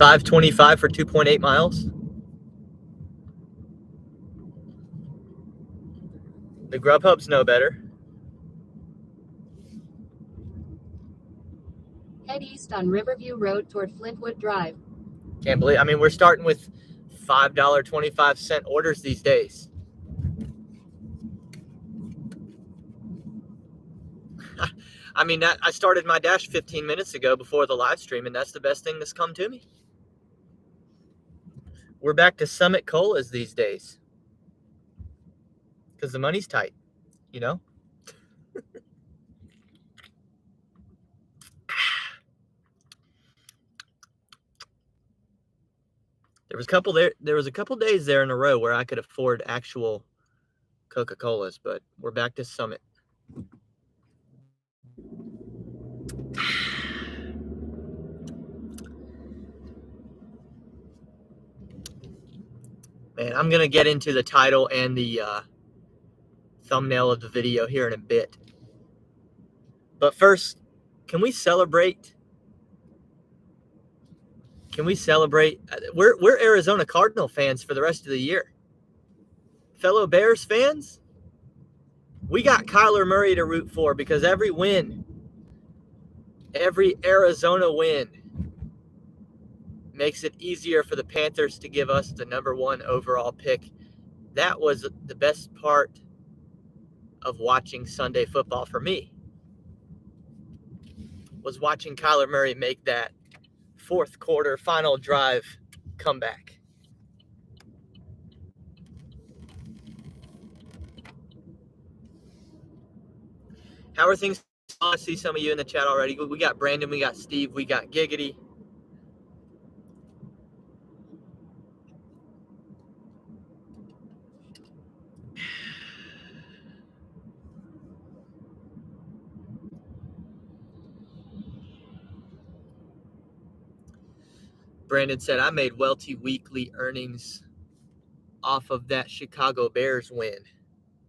$5.25 for 2.8 miles. The Grubhubs know better. Head east on Riverview Road toward Flintwood Drive. Can't believe, I mean, we're starting with $5.25 orders these days. I mean, I started my dash 15 minutes ago before the live stream, and that's the best thing that's come to me. We're back to Summit Colas these days because the money's tight, you know? There was a couple days there in a row where I could afford actual Coca-Colas, but we're back to Summit. Man, I'm going to get into the title and the thumbnail of the video here in a bit. But first, can we celebrate? Can we celebrate? We're Arizona Cardinal fans for the rest of the year. Fellow Bears fans, we got Kyler Murray to root for because every win, every Arizona win makes it easier for the Panthers to give us the #1 overall pick. That was the best part of watching Sunday football for me, was watching Kyler Murray make that fourth quarter final drive comeback. How are things? I see some of you in the chat already. We got Brandon, we got Steve, we got Giggity. Brandon said, I made Welty weekly earnings off of that Chicago Bears win.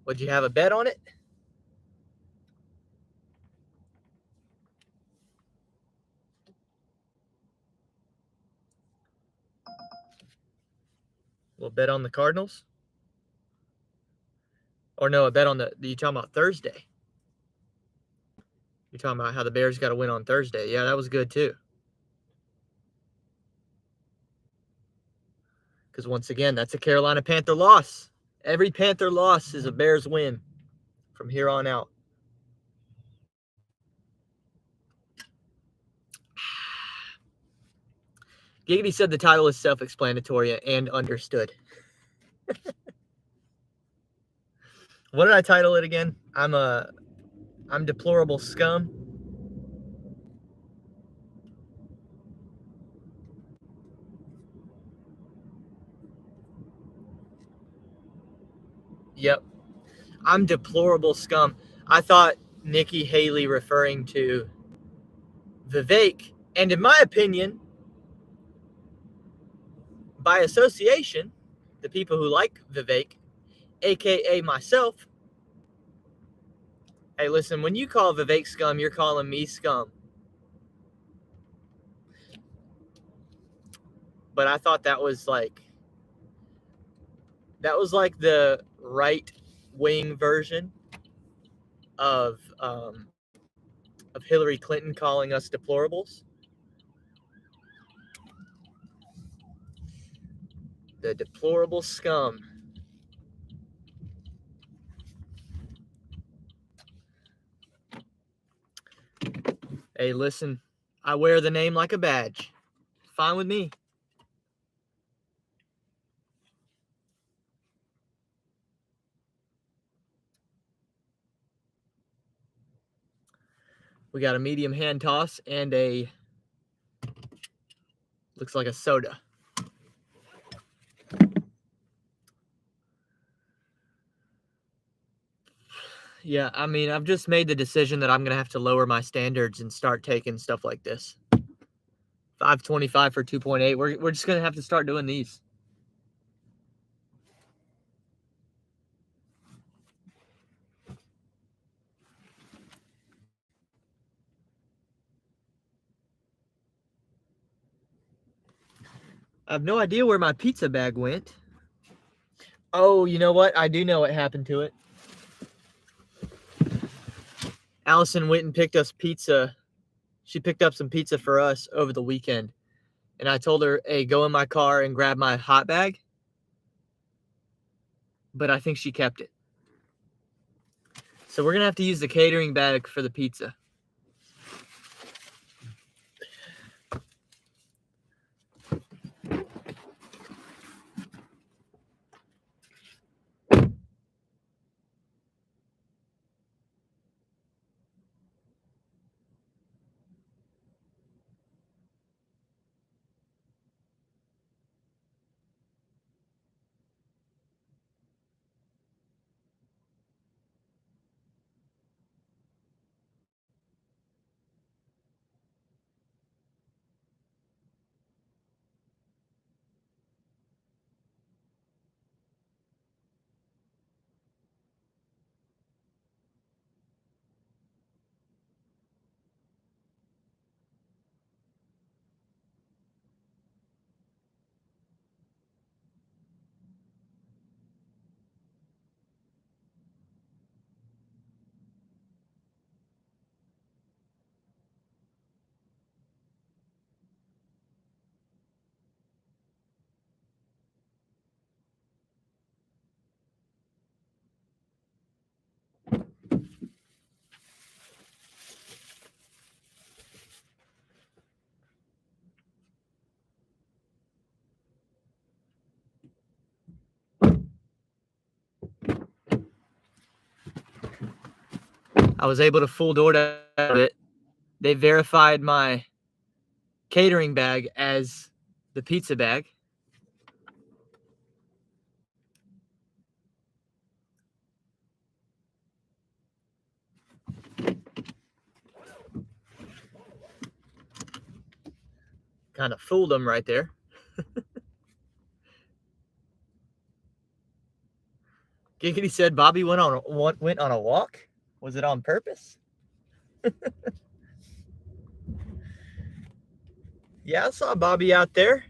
Would you have a bet on it? We'll bet on the Cardinals? Or no, a bet on you talking about Thursday? You're talking about how the Bears got to win on Thursday. Yeah, that was good too. Because once again, that's a Carolina Panther loss. Every Panther loss is a Bears win from here on out. Giggity said the title is self-explanatory and understood. What did I title it again? I'm Deplorable Scum. Yep. I'm Deplorable Scum. I thought Nikki Haley referring to Vivek, and in my opinion, by association, the people who like Vivek, aka myself. Hey, listen, when you call Vivek scum, you're calling me scum. But I thought that was like the right-wing version of Hillary Clinton calling us deplorables. The deplorable scum. Hey, listen, I wear the name like a badge. Fine with me. We got a medium hand toss and looks like a soda. Yeah, I mean, I've just made the decision that I'm going to have to lower my standards and start taking stuff like this. $5.25 for 2.8. We're just going to have to start doing these. I have no idea where my pizza bag went. Oh, you know what? I do know what happened to it. Allison went and picked us pizza. She picked up some pizza for us over the weekend. And I told her, hey, go in my car and grab my hot bag. But I think she kept it. So we're going to have to use the catering bag for the pizza. I was able to full DoorDash it. They verified my catering bag as the pizza bag. Kind of fooled them right there. Giggity said Bobby went on a walk. Was it on purpose? Yeah, I saw Bobby out there.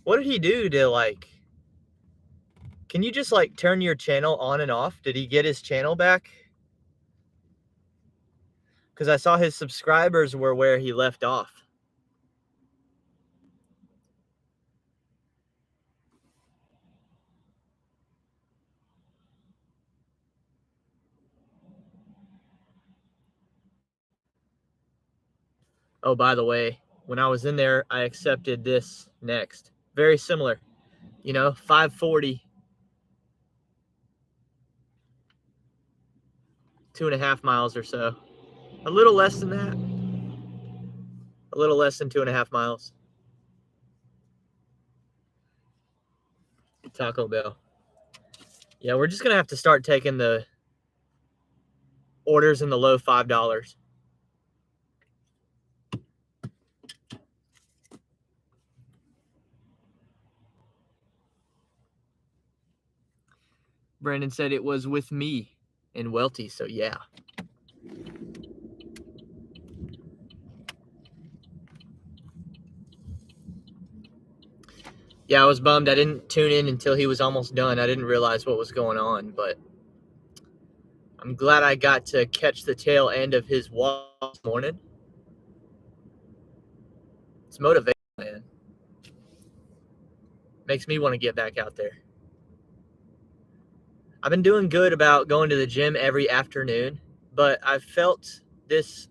What did he do to like? Can you just like turn your channel on and off? Did he get his channel back? Because I saw his subscribers were where he left off. Oh, by the way, when I was in there, I accepted this next. Very similar. 540. 2.5 miles or so. A little less than that. A little less than 2.5 miles. Taco Bell. Yeah, we're just going to have to start taking the orders in the low $5. Brandon said it was with me in Welty, so yeah. Yeah, I was bummed. I didn't tune in until he was almost done. I didn't realize what was going on, but I'm glad I got to catch the tail end of his walk this morning. It's motivation, man. Makes me want to get back out there. I've been doing good about going to the gym every afternoon, but I've felt this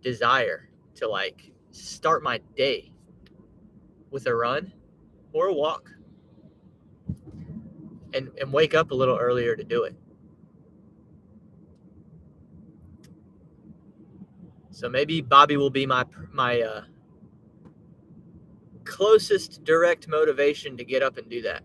desire to like start my day with a run or a walk and wake up a little earlier to do it. So maybe Bobby will be my closest direct motivation to get up and do that.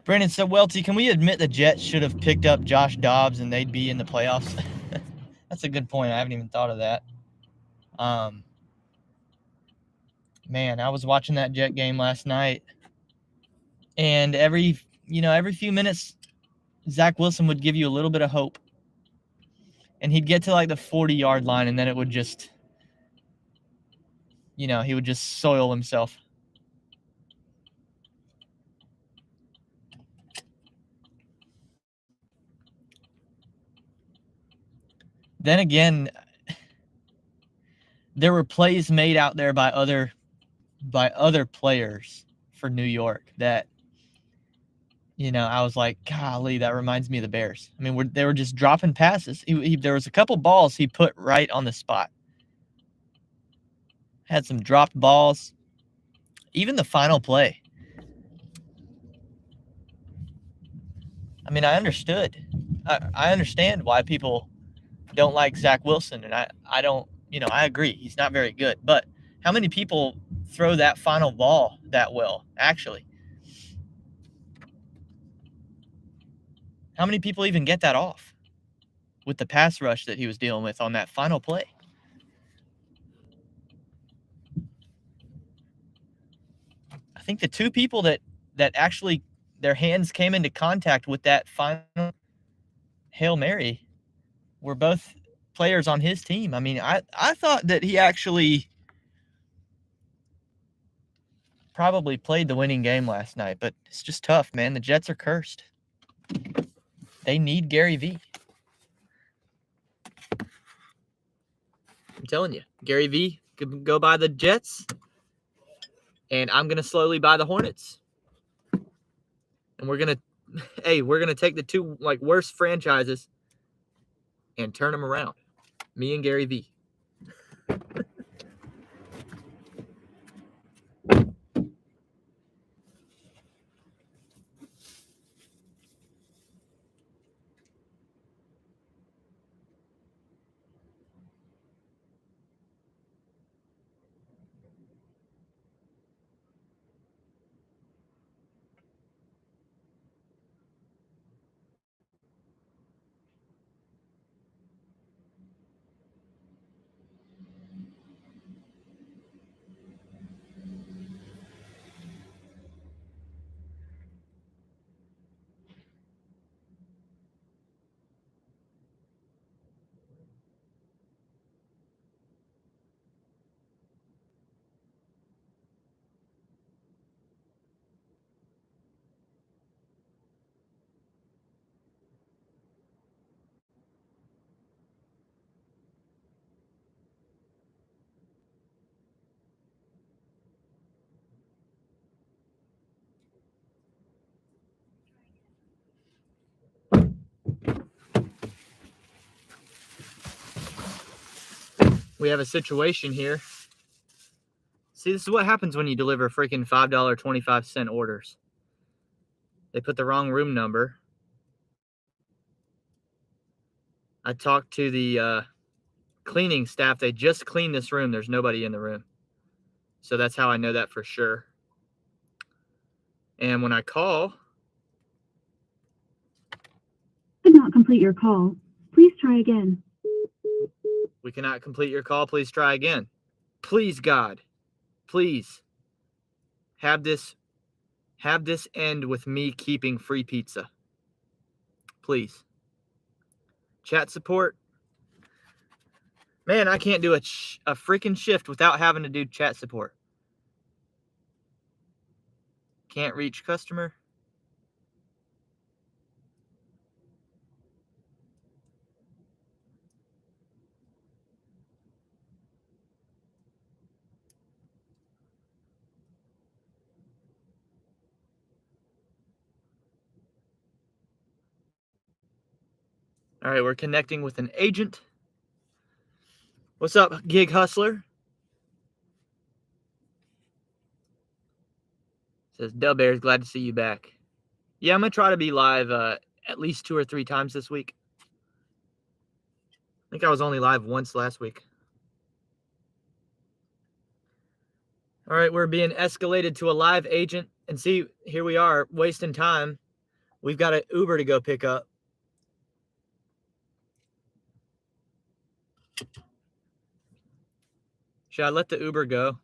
Brandon, so Welty, can we admit the Jets should have picked up Josh Dobbs and they'd be in the playoffs? That's a good point. I haven't even thought of that. Man, I was watching that Jet game last night, and every few minutes, Zach Wilson would give you a little bit of hope, and he'd get to like the 40-yard line, and then it would just, he would just soil himself. Then again, there were plays made out there by other players for New York that, I was like, golly, that reminds me of the Bears. I mean, they were just dropping passes. There was a couple balls he put right on the spot. Had some dropped balls. Even the final play. I mean, I understood. I understand why people don't like Zach Wilson, and I don't, I agree. He's not very good. But how many people throw that final ball that well, actually? How many people even get that off with the pass rush that he was dealing with on that final play? I think the two people that actually their hands came into contact with that final Hail Mary were both players on his team. I mean, I thought that he actually probably played the winning game last night, but it's just tough, man. The Jets are cursed. They need Gary V. I'm telling you, Gary V could go buy the Jets, and I'm going to slowly buy the Hornets. And we're going to take the two worst franchises and turn them around. Me and Gary V. We have a situation here. See, this is what happens when you deliver freaking $5.25 orders. They put the wrong room number. I talked to the cleaning staff. They just cleaned this room. There's nobody in the room. So that's how I know that for sure. And when I call... Could not complete your call. Please try again. We cannot complete your call. Please try again. Please, God. Please. Have this end with me keeping free pizza. Please. Chat support. Man, I can't do a freaking shift without having to do chat support. Can't reach customer. All right, we're connecting with an agent. What's up, Gig Hustler? Says Dub Bears, glad to see you back. Yeah, I'm gonna try to be live at least 2 or 3 times this week. I think I was only live once last week. All right, we're being escalated to a live agent, and see, here we are wasting time We've got an Uber to go pick up. Should I let the Uber go?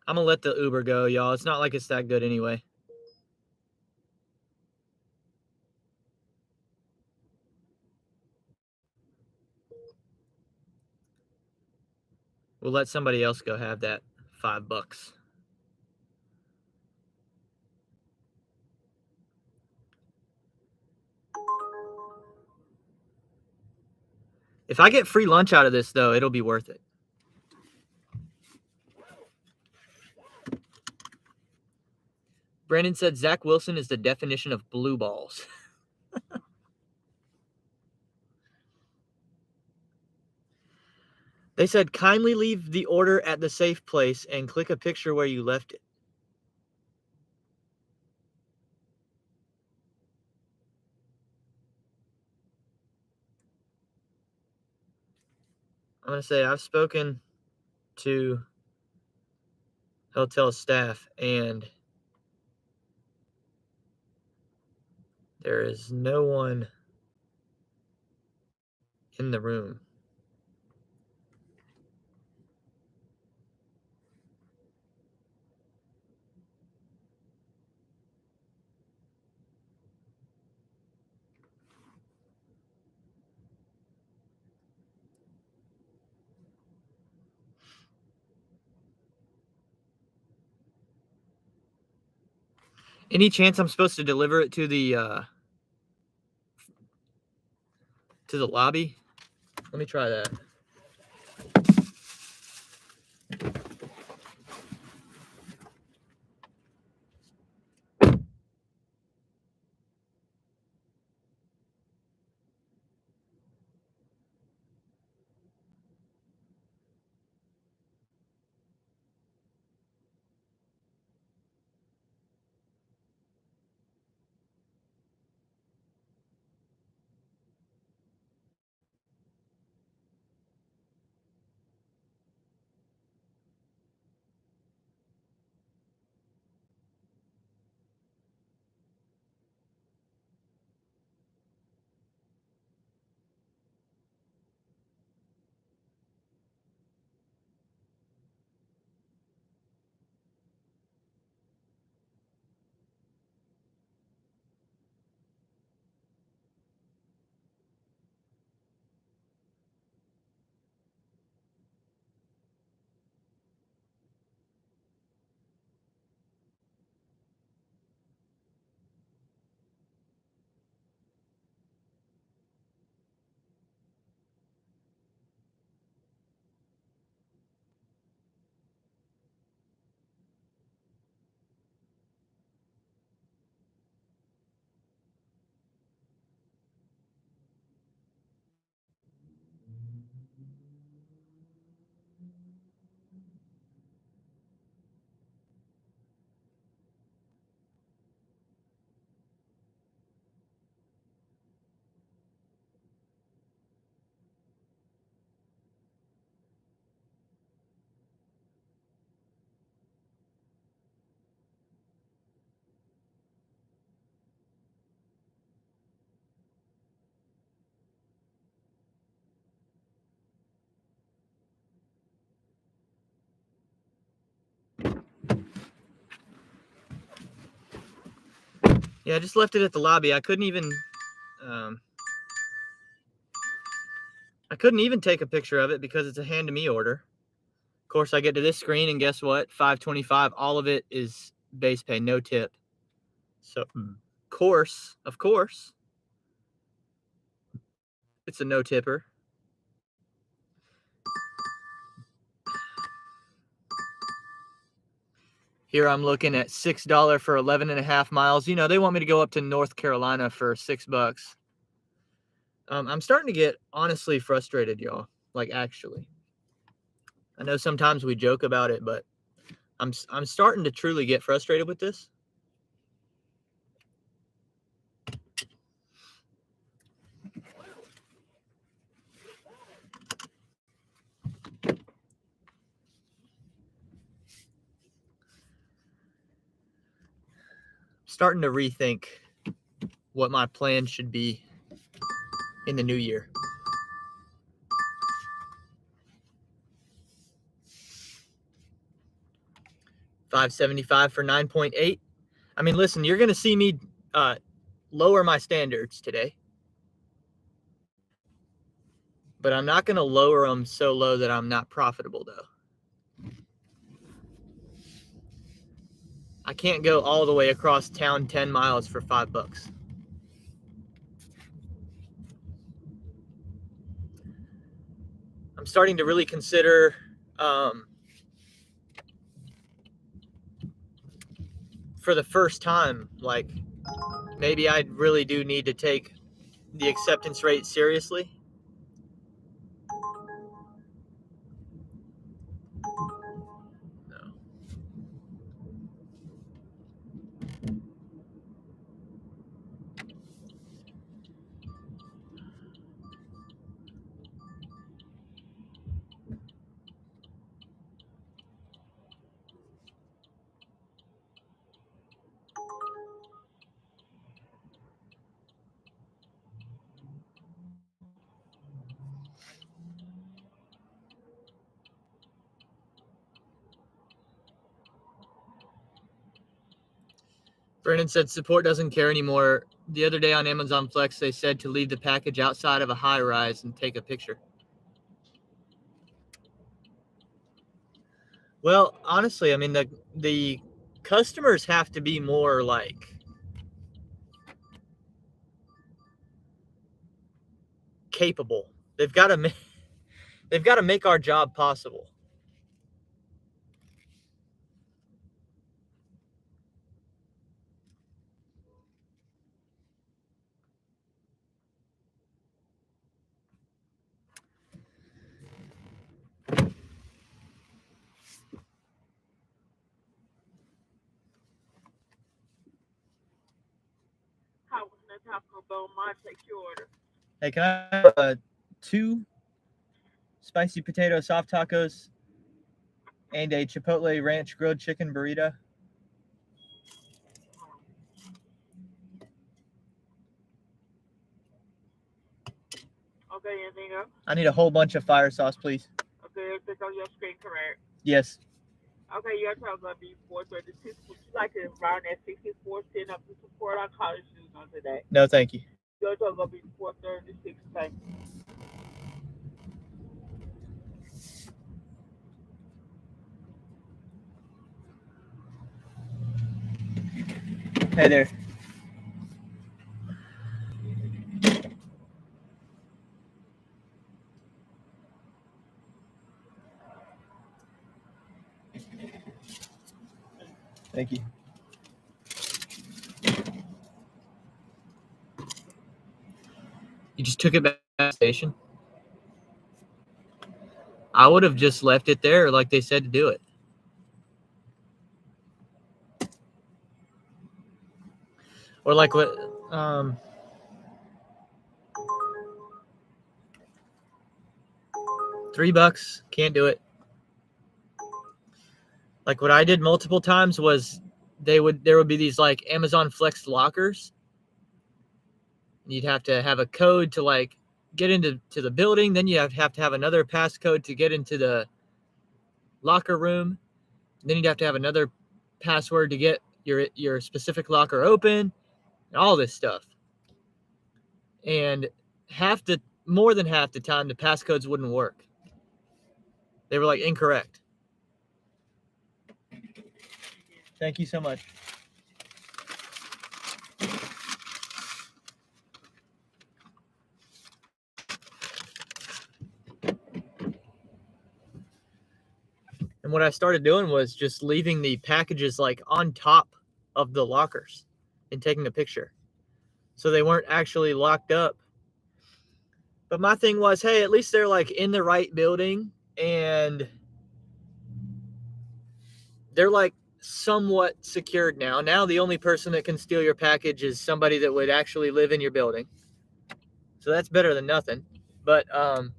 I'm going to let the Uber go, y'all. It's not like it's that good anyway. We'll let somebody else go have that $5. If I get free lunch out of this, though, it'll be worth it. Brandon said Zach Wilson is the definition of blue balls. They said, kindly leave the order at the safe place and click a picture where you left it. I'm going to say I've spoken to hotel staff and there is no one in the room. Any chance I'm supposed to deliver it to the lobby? Let me try that. Yeah, I just left it at the lobby. I couldn't even take a picture of it because it's a hand-to-me order. Of course, I get to this screen, and guess what? $5.25. All of it is base pay, no tip. So, of course, it's a no-tipper. Here I'm looking at $6 for 11.5 miles. You know, they want me to go up to North Carolina for $6. I'm starting to get honestly frustrated, y'all. Like, actually. I know sometimes we joke about it, but I'm starting to truly get frustrated with this. starting to rethink what my plan should be in the new year. $575 for 9.8. I mean, listen, you're going to see me lower my standards today, but I'm not going to lower them so low that I'm not profitable, though. I can't go all the way across town 10 miles for $5. I'm starting to really consider for the first time, like, maybe I really do need to take the acceptance rate seriously. No. Brandon said support doesn't care anymore. The other day on Amazon Flex, they said to leave the package outside of a high rise and take a picture. Well, honestly, I mean, the customers have to be more like capable. They've got to make our job possible. Hey, can I have 2 spicy potato soft tacos and a Chipotle ranch grilled chicken burrito? Okay, anything else? I need a whole bunch of fire sauce, please. Okay, everything on your screen correct? Yes. Okay, your total gonna be 436. Would you like to round at 64 cents up to support our college students on today? No, thank you. Your total gonna be 436. Thank you. Hey there. Thank you. You just took it back to the station? I would have just left it there like they said to do it. Or like what $3, can't do it. Like what I did multiple times was there would be these like Amazon Flex lockers. You'd have to have a code to like get into the building, then you have to have another passcode to get into the locker room. Then you'd have to have another password to get your specific locker open, and all this stuff. And more than half the time the passcodes wouldn't work. They were like incorrect. Thank you so much. And what I started doing was just leaving the packages like on top of the lockers and taking a picture. So they weren't actually locked up. But my thing was, hey, at least they're like in the right building and they're like somewhat secured now. Now the only person that can steal your package is somebody that would actually live in your building. So that's better than nothing. But I'm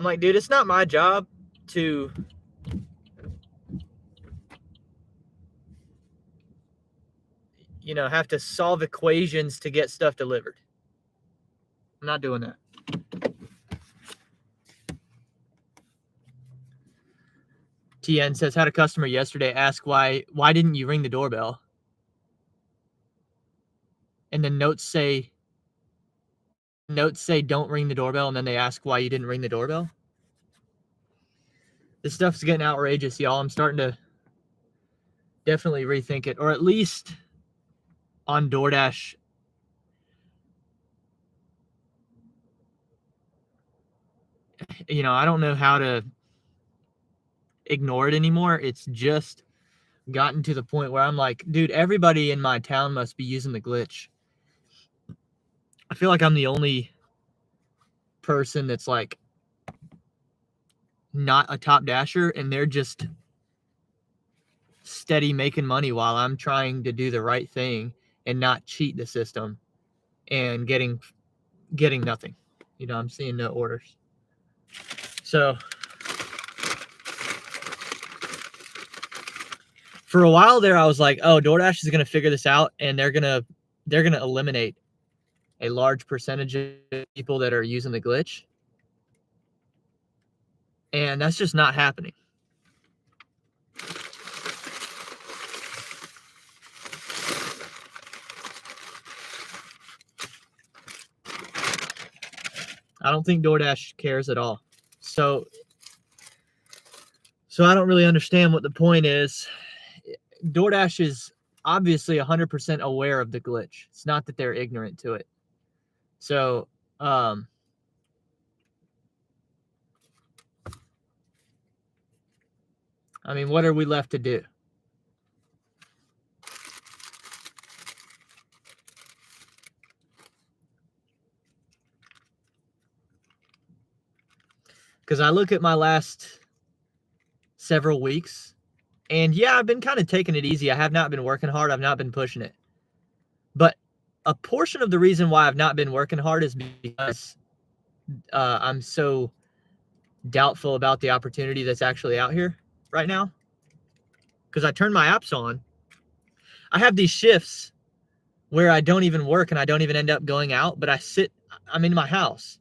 like, dude, it's not my job to have to solve equations to get stuff delivered. I'm not doing that. TN says, had a customer yesterday ask why didn't you ring the doorbell? And then notes say don't ring the doorbell, and then they ask why you didn't ring the doorbell. This stuff's getting outrageous, y'all. I'm starting to definitely rethink it, or at least on DoorDash. I don't know how to ignore it anymore. It's just gotten to the point where I'm like, dude, everybody in my town must be using the glitch. I feel like I'm the only person that's like not a top dasher, and they're just steady making money while I'm trying to do the right thing and not cheat the system and getting nothing. I'm seeing no orders. So for a while there, I was like, oh, DoorDash is going to figure this out, and they're going to eliminate a large percentage of people that are using the glitch. And that's just not happening. I don't think DoorDash cares at all. So I don't really understand what the point is. DoorDash is obviously 100% aware of the glitch. It's not that they're ignorant to it. So, I mean, what are we left to do? Because I look at my last several weeks, and yeah, I've been kind of taking it easy. I have not been working hard. I've not been pushing it. But a portion of the reason why I've not been working hard is because I'm so doubtful about the opportunity that's actually out here right now. Because I turn my apps on. I have these shifts where I don't even work and I don't even end up going out, but I'm in my house.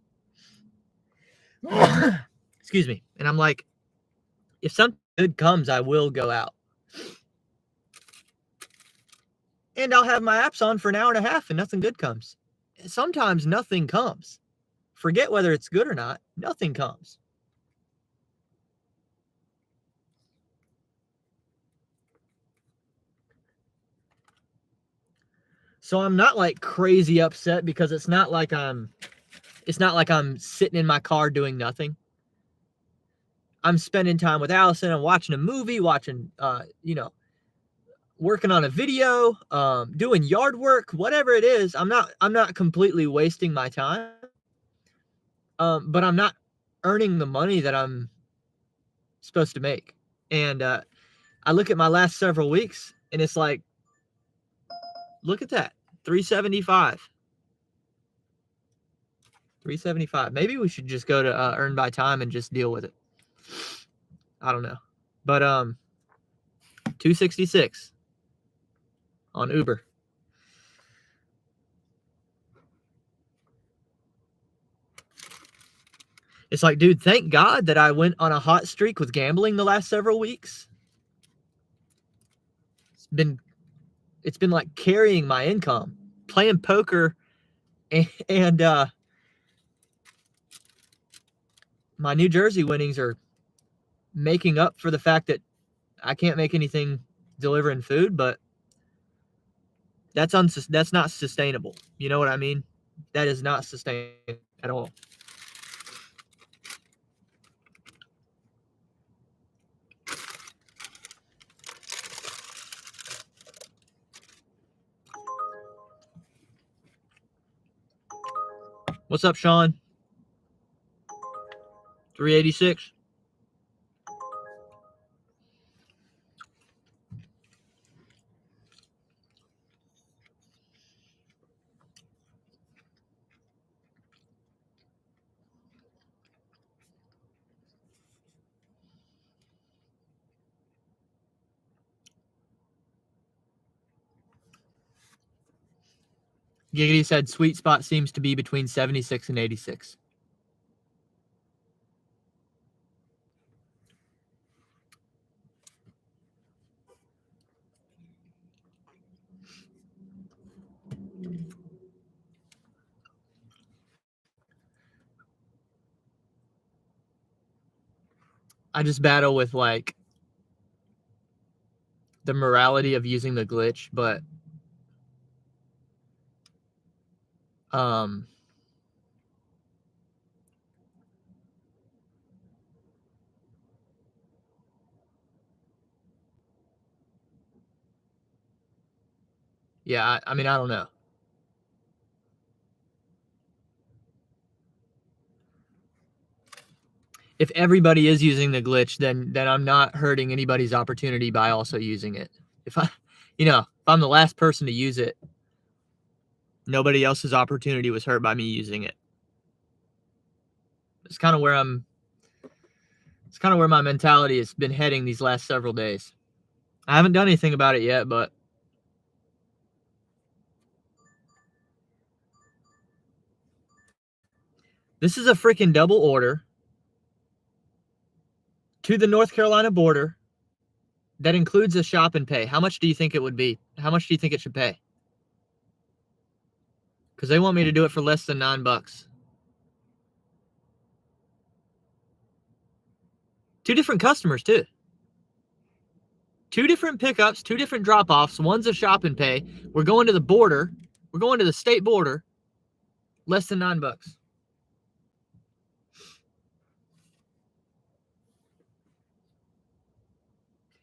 Excuse me. And I'm like, if something good comes, I will go out. And I'll have my apps on for an hour and a half and nothing good comes. Sometimes nothing comes. Forget whether it's good or not. Nothing comes. So I'm not like crazy upset because it's not like I'm sitting in my car doing nothing. I'm spending time with Allison. I'm watching a movie, working on a video, doing yard work, whatever it is. I'm not completely wasting my time. But I'm not earning the money that I'm supposed to make. And I look at my last several weeks and it's like, look at that, 375. 375. Maybe we should just go to earn by time and just deal with it. I don't know. But 266 on Uber. It's like, dude, thank God that I went on a hot streak with gambling the last several weeks. It's been like carrying my income, playing poker, and my New Jersey winnings are making up for the fact that I can't make anything delivering food, but that's not sustainable. You know what I mean? That is not sustainable at all. What's up, Sean? 386. Giggity said sweet spot seems to be between 76 and 86. I just battle with like the morality of using the glitch, but yeah, I mean, I don't know. If everybody is using the glitch, then I'm not hurting anybody's opportunity by also using it. If I'm the last person to use it, nobody else's opportunity was hurt by me using it. It's kind of where my mentality has been heading these last several days. I haven't done anything about it yet, but this is a freaking double order to the North Carolina border that includes a shop and pay. How much do you think it would be? How much do you think it should pay? Because they want me to do it for less than $9. 2 different customers too. 2 different pickups, 2 different drop-offs. One's a shop and pay. We're going to the border. We're going to the state border. Less than $9.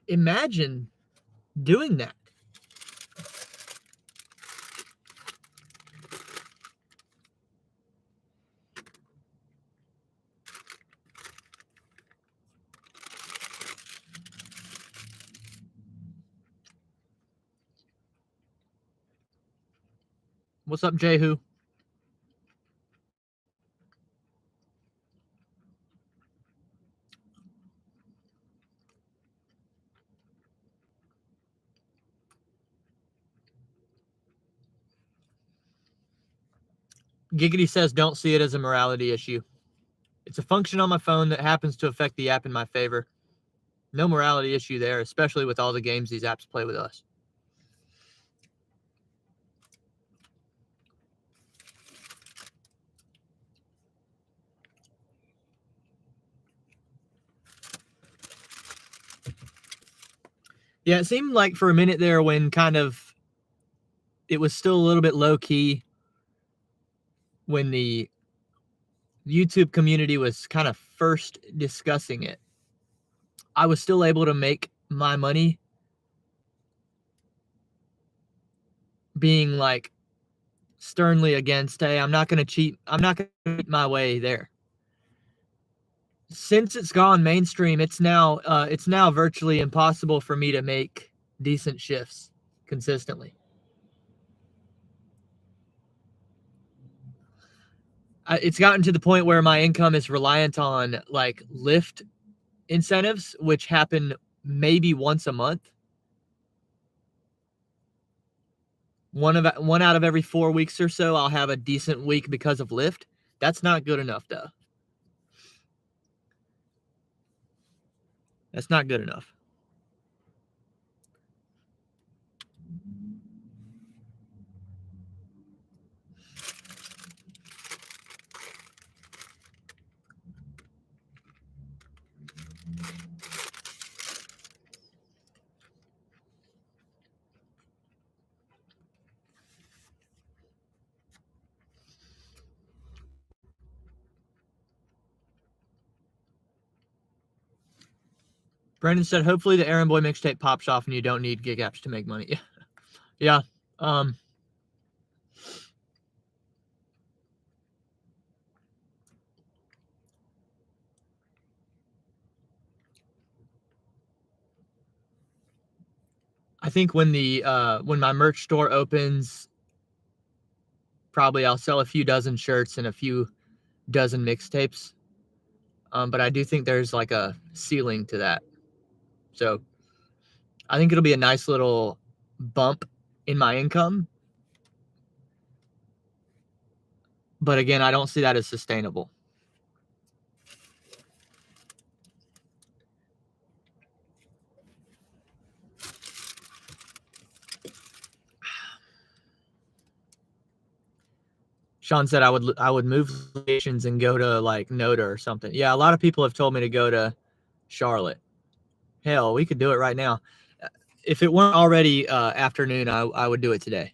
Imagine doing that. What's up, Jehu? Giggity says, don't see it as a morality issue. It's a function on my phone that happens to affect the app in my favor. No morality issue there, especially with all the games these apps play with us. Yeah, it seemed like for a minute there when kind of it was still a little bit low key when the YouTube community was kind of first discussing it. I was still able to make my money being like sternly against, hey, I'm not going to cheat. I'm not going to cheat my way there. Since it's gone mainstream, it's now virtually impossible for me to make decent shifts consistently. It's gotten to the point where my income is reliant on like Lyft incentives, which happen maybe once a month. One out of every 4 weeks or so, I'll have a decent week because of Lyft. That's not good enough, though. That's not good enough. Brandon said, hopefully the Errand Boy mixtape pops off and you don't need gig apps to make money. Yeah. I think when my merch store opens, probably I'll sell a few dozen shirts and a few dozen mixtapes. But I do think there's like a ceiling to that. So I think it'll be a nice little bump in my income. But again, I don't see that as sustainable. Sean said I would move locations and go to like Noda or something. Yeah, a lot of people have told me to go to Charlotte. Hell, we could do it right now. If it weren't already afternoon, I would do it today.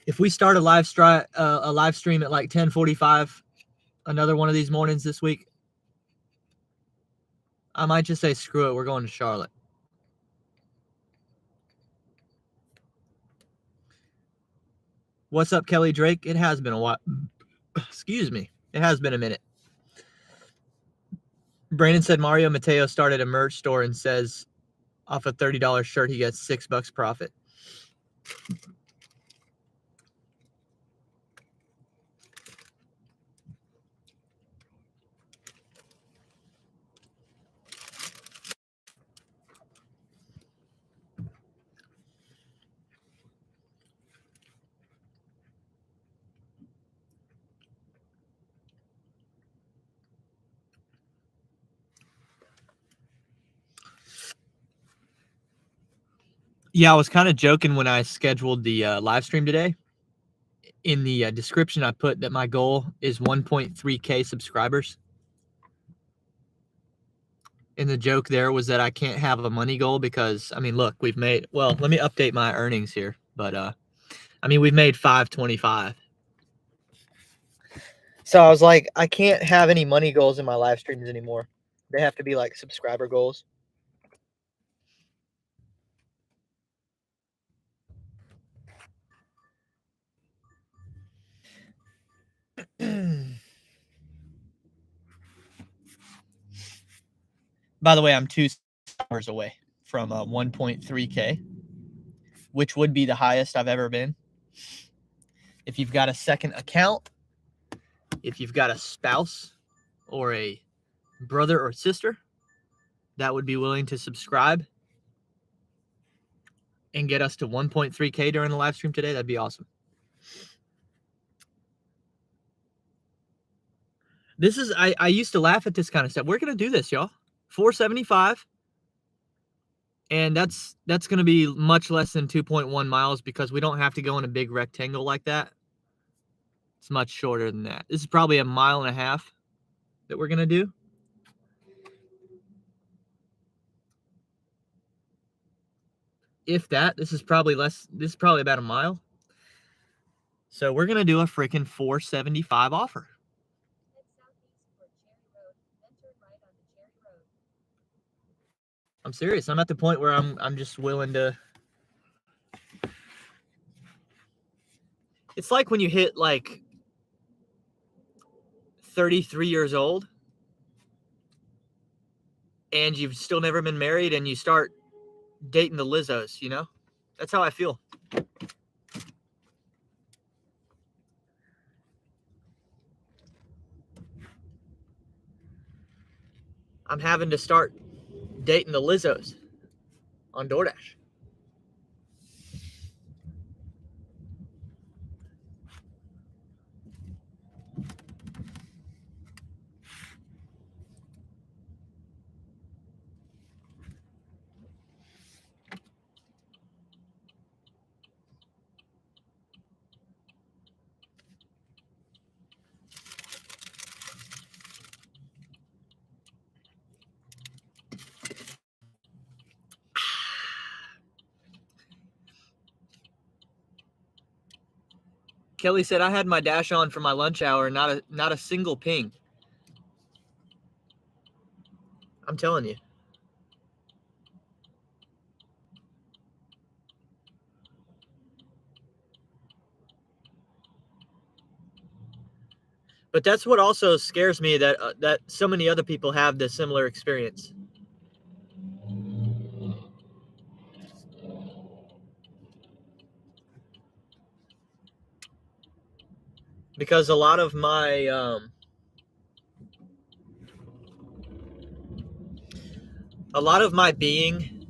If we start a live stream at like 10:45, another one of these mornings this week, I might just say screw it. We're going to Charlotte. What's up, Kelly Drake? It has been a while. Excuse me. It has been a minute. Brandon said Mario Mateo started a merch store and says off a $30 shirt he gets $6 profit. Yeah, I was kind of joking when I scheduled the live stream today. In the description, I put that my goal is 1.3K subscribers. And the joke there was that I can't have a money goal because, I mean, look, we've made, well, let me update my earnings here. But, I mean, we've made $525. So I was like, I can't have any money goals in my live streams anymore. They have to be like subscriber goals. By the way, I'm 2 hours away from 1.3K, which would be the highest I've ever been. If you've got a second account, if you've got a spouse or a brother or sister that would be willing to subscribe and get us to 1.3K during the live stream today, that'd be awesome. This is, I used to laugh at this kind of stuff. We're going to do this, y'all. 475. And that's going to be much less than 2.1 miles because we don't have to go in a big rectangle like that. It's much shorter than that. This is probably a mile and a half that we're going to do. If that, this is probably less. This is probably about a mile. So we're going to do a freaking 475 offer. I'm serious. I'm at the point where I'm just willing to. It's like when you hit like 33 years old and you've still never been married and you start dating the Lizzos, you know? That's how I feel. I'm having to start dating the Lizzos on DoorDash. Kelly said I had my dash on for my lunch hour, not a single ping. I'm telling you. But that's what also scares me, that that so many other people have this similar experience. Because a lot of my a lot of my being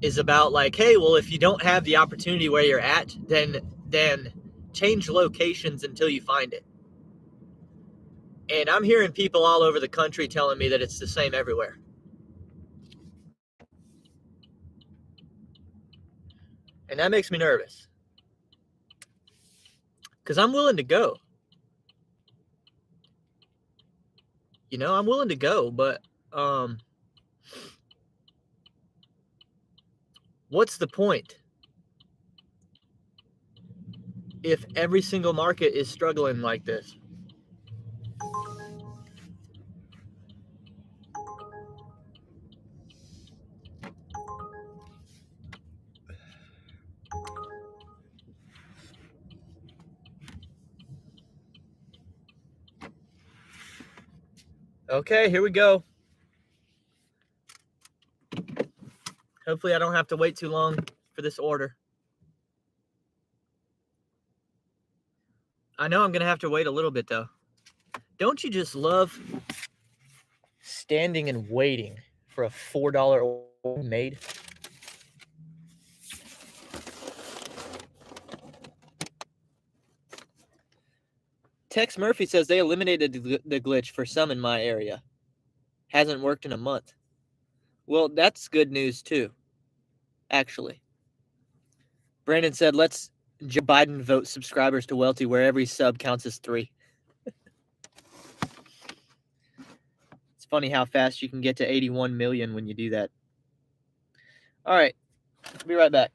is about like, hey, well, if you don't have the opportunity where you're at, then change locations until you find it. And I'm hearing people all over the country telling me that it's the same everywhere. And that makes me nervous. Because I'm willing to go. You know, I'm willing to go, but what's the point if every single market is struggling like this? Okay, here we go. Hopefully I don't have to wait too long for this order. I know I'm going to have to wait a little bit, though. Don't you just love standing and waiting for a $4 order made? Tex Murphy says they eliminated the glitch for some in my area. Hasn't worked in a month. Well, that's good news, too, actually. Brandon said, let's Joe Biden vote subscribers to Welty where every sub counts as 3. It's funny how fast you can get to 81 million when you do that. All right. I'll be right back.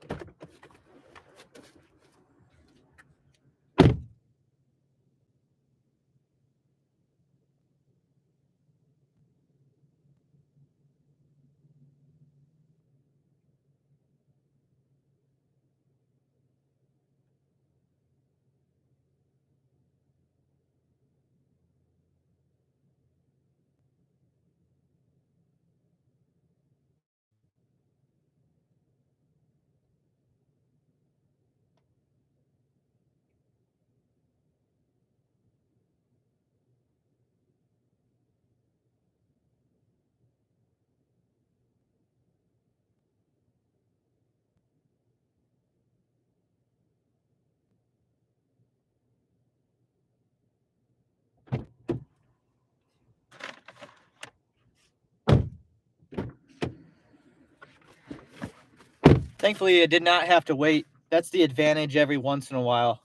Thankfully, I did not have to wait. That's the advantage every once in a while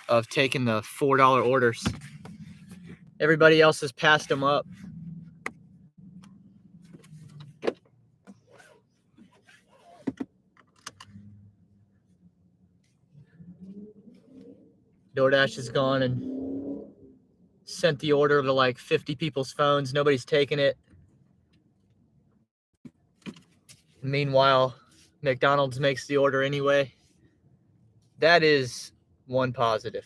of taking the $4 orders. Everybody else has passed them up. DoorDash is gone and sent the order to like 50 people's phones. Nobody's taking it. Meanwhile, McDonald's makes the order anyway. That is one positive.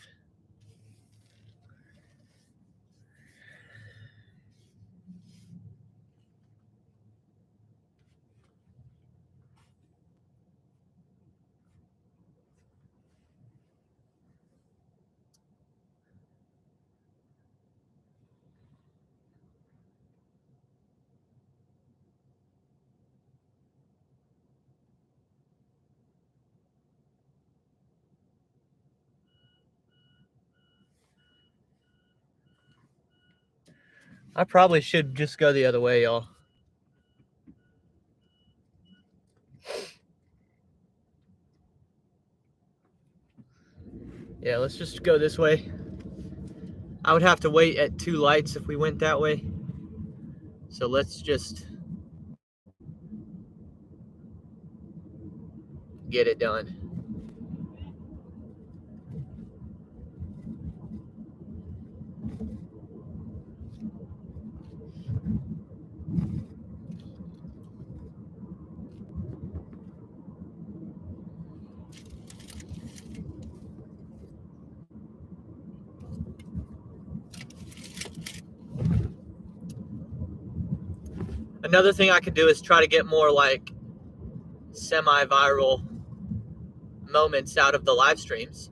I probably should just go the other way, y'all. Yeah, let's just go this way. I would have to wait at 2 lights if we went that way. So let's just get it done. Another thing I could do is try to get more like semi-viral moments out of the live streams.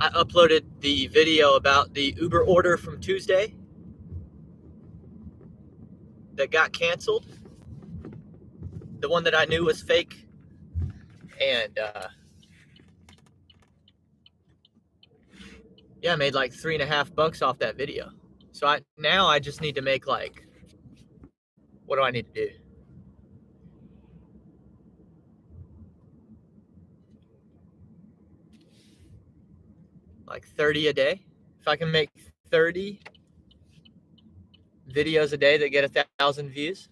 I uploaded the video about the Uber order from Tuesday. that got canceled. The one that I knew was fake. And yeah, I made like $3.50 off that video. So I just need to make like, what do I need to do? Like 30 a day. If I can make 30 videos a day that get 1,000 views.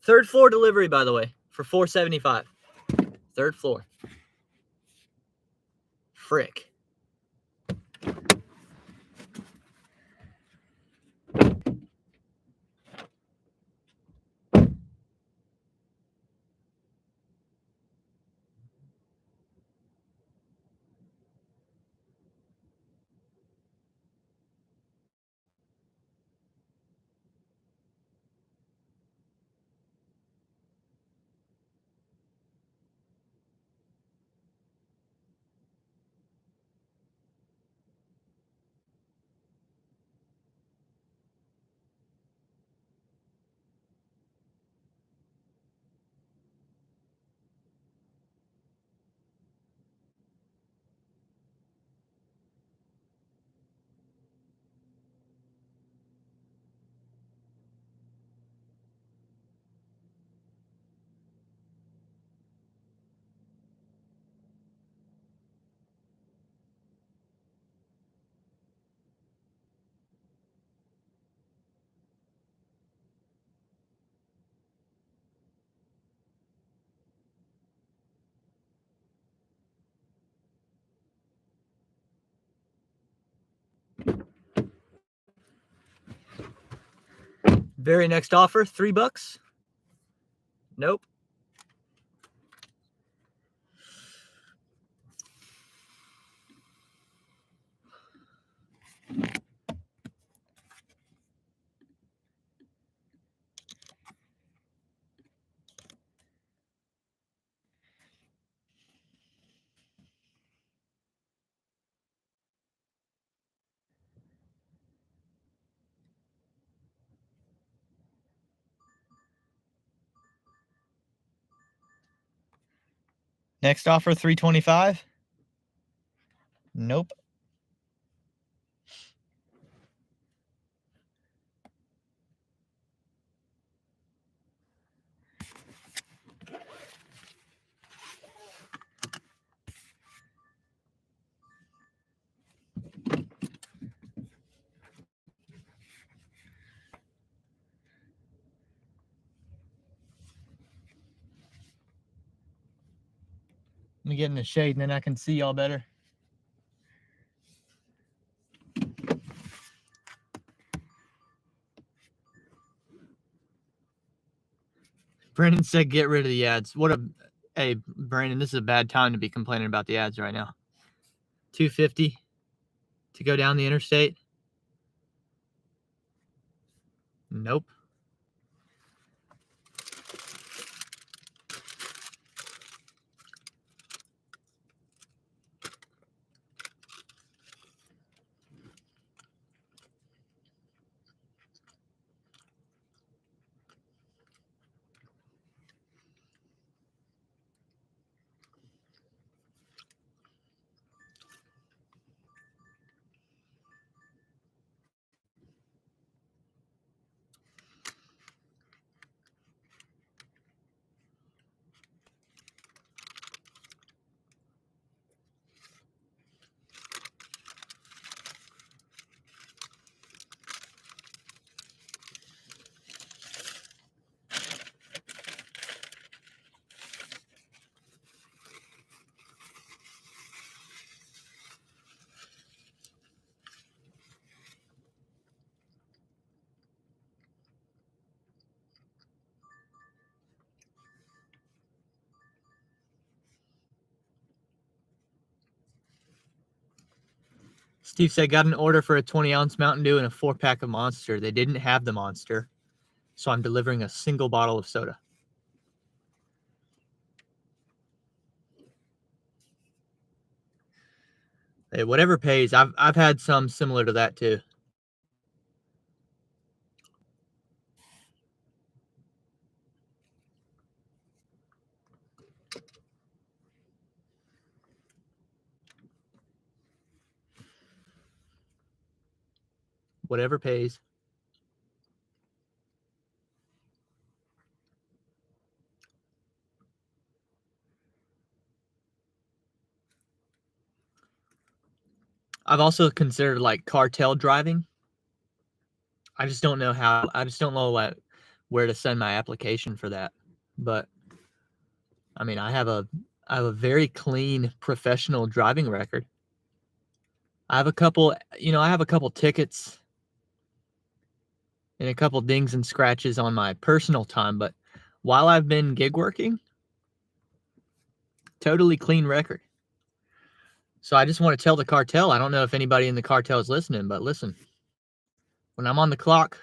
Third floor delivery, by the way, for $4.75. Third floor. Frick. Very next offer, $3. Nope. Next offer, $3.25. Nope. Let me get in the shade and then I can see y'all better. Brandon said get rid of the ads. Hey, Brandon, this is a bad time to be complaining about the ads right now. $2.50 to go down the interstate. Nope. Steve said, got an order for a 20-ounce Mountain Dew and a 4-pack of Monster. They didn't have the Monster, so I'm delivering a single bottle of soda. Hey, whatever pays. I've had some similar to that too. Whatever pays. I've also considered like cartel driving. I just don't know how. I just don't know where to send my application for that. But I mean, I have a very clean professional driving record. I have a couple tickets and a couple dings and scratches on my personal time, but while I've been gig working, totally clean record. So I just want to tell the cartel, I don't know if anybody in the cartel is listening, but listen, when I'm on the clock,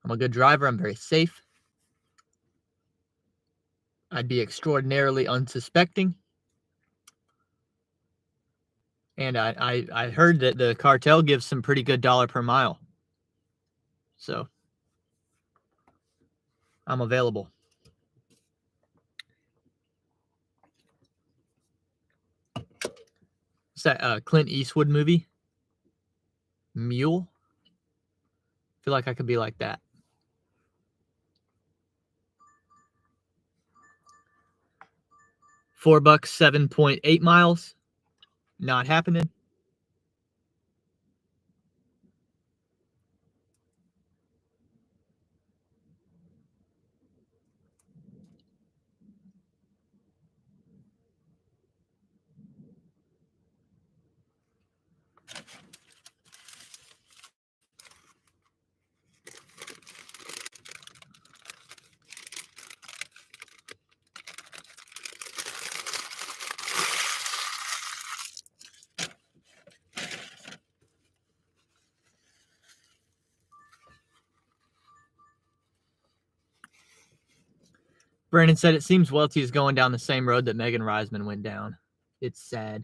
I'm a good driver. I'm very safe. I'd be extraordinarily unsuspecting. And I heard that the cartel gives some pretty good dollar per mile. So I'm available. What's that Clint Eastwood movie? Mule? I feel like I could be like that. $4, 7.8 miles. Not happening. Brandon said, it seems Welty is going down the same road that Megan Reisman went down. It's sad.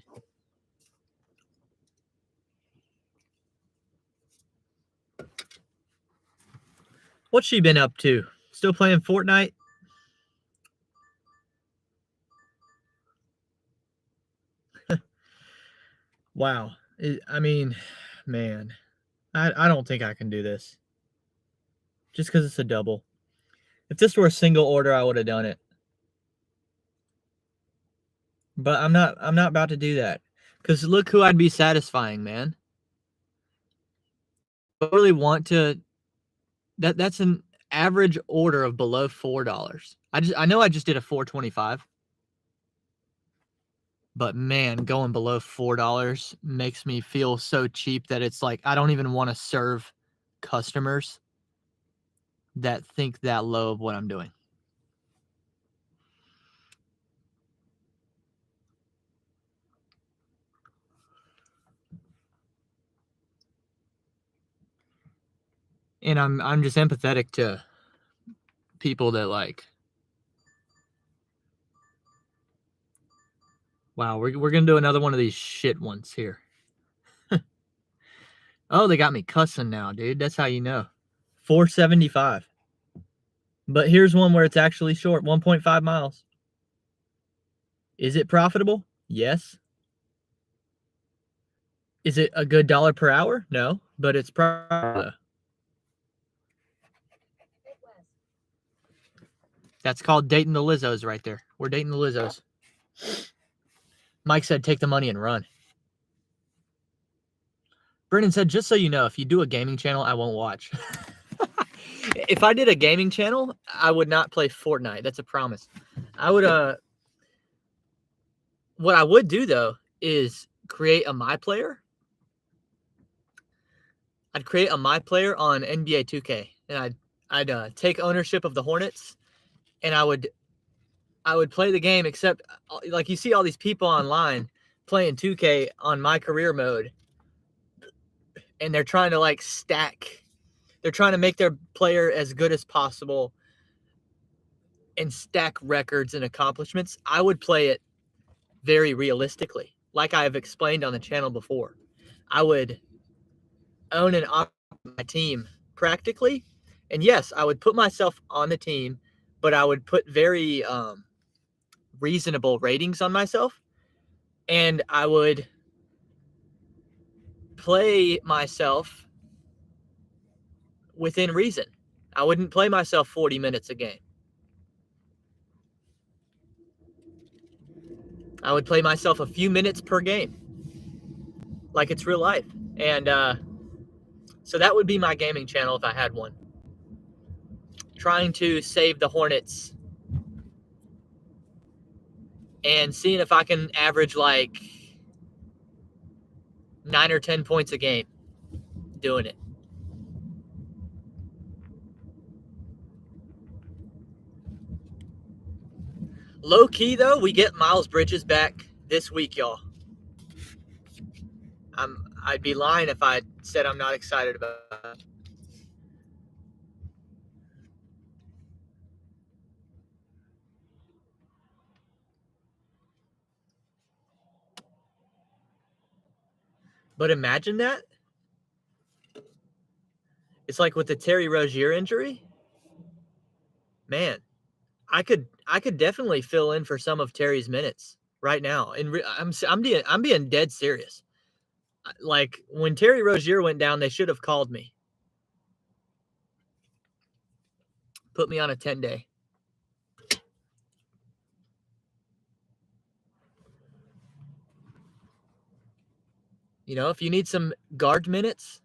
What's she been up to? Still playing Fortnite? Wow. I mean, man, I don't think I can do this. Just because it's a double. If this were a single order, I would have done it. But I'm not about to do that. Because look who I'd be satisfying, man. I really want to. That's an average order of below $4. I know I just did a $4.25. But man, going below $4 makes me feel so cheap that it's like I don't even want to serve customers that think that low of what I'm doing. And I'm just empathetic to people that like, wow, we're gonna do another one of these shit ones here. Oh, they got me cussing now, dude. That's how you know. $4.75. But here's one where it's actually short, 1.5 miles. Is it profitable? Yes. Is it a good dollar per hour? No, but it's profitable. That's called dating the Lizzos right there. We're dating the Lizzos. Mike said, take the money and run. Brennan said, just so you know, if you do a gaming channel, I won't watch. If I did a gaming channel, I would not play Fortnite. That's a promise. I would, what I would do though, is create a My Player. I'd create a My Player on NBA 2K, and I'd take ownership of the Hornets, and I would play the game, except like you see all these people online playing 2K on my career mode, and they're trying to like stack. They're trying to make their player as good as possible and stack records and accomplishments. I would play it very realistically, like I have explained on the channel before. I would own and operate my team practically, and yes, I would put myself on the team, but I would put very reasonable ratings on myself, and I would play myself within reason. I wouldn't play myself 40 minutes a game. I would play myself a few minutes per game, like it's real life. And so that would be my gaming channel if I had one. Trying to save the Hornets and seeing if I can average like 9 or 10 points a game doing it. Low key though, we get Miles Bridges back this week, y'all. I'd be lying if I said I'm not excited about it. But imagine that. It's like with the Terry Rozier injury. Man, I could definitely fill in for some of Terry's minutes right now. And I'm being dead serious. Like when Terry Rozier went down, they should have called me. Put me on a 10-day. You know, if you need some guard minutes,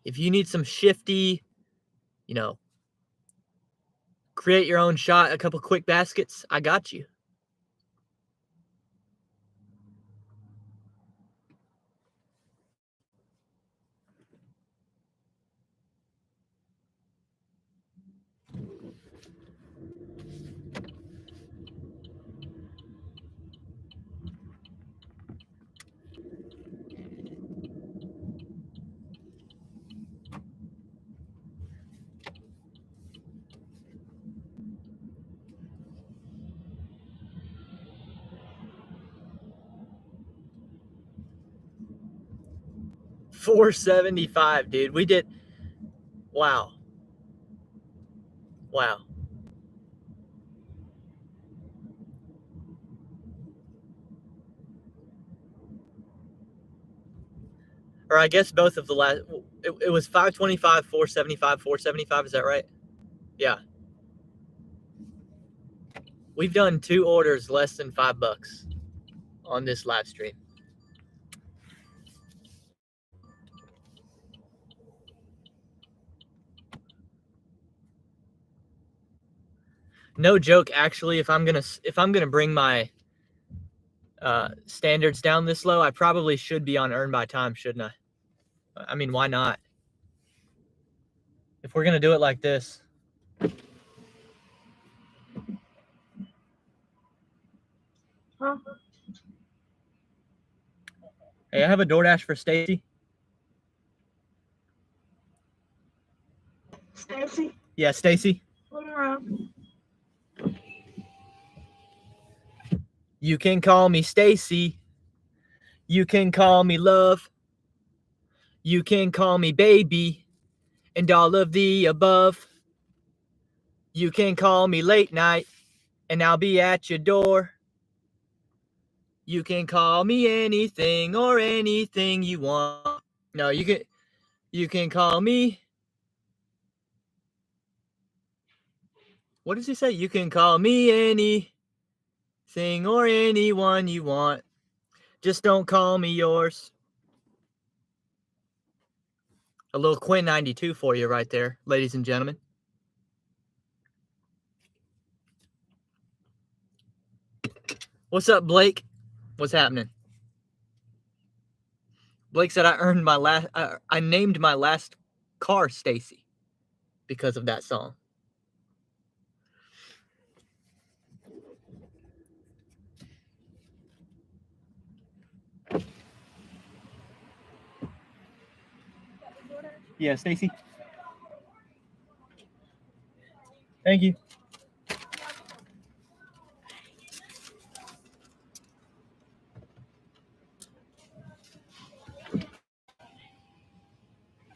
if you need some shifty, you know, create your own shot, a couple quick baskets, I got you. $475, dude. We did. Wow. Wow. Or I guess both of the last. It was 525, 475, 475. Is that right? Yeah. We've done 2 orders less than $5 on this live stream. No joke, actually. If I'm gonna bring my standards down this low, I probably should be on earn by time, shouldn't I? I mean, why not? If we're gonna do it like this. Huh? Hey, I have a DoorDash for Stacy. Stacy, Yeah, Stacy. put around. You can call me Stacy. You can call me love. You can call me baby. And all of the above. You can call me late night. And I'll be at your door. You can call me anything or anything you want. No, you can call me. What does he say? You can call me anything or anyone you want. Just don't call me yours. A little Quinn 92 for you right there, ladies and gentlemen. What's up, Blake? What's happening? Blake said I named my last car Stacy because of that song. Yeah, Stacy. Thank you.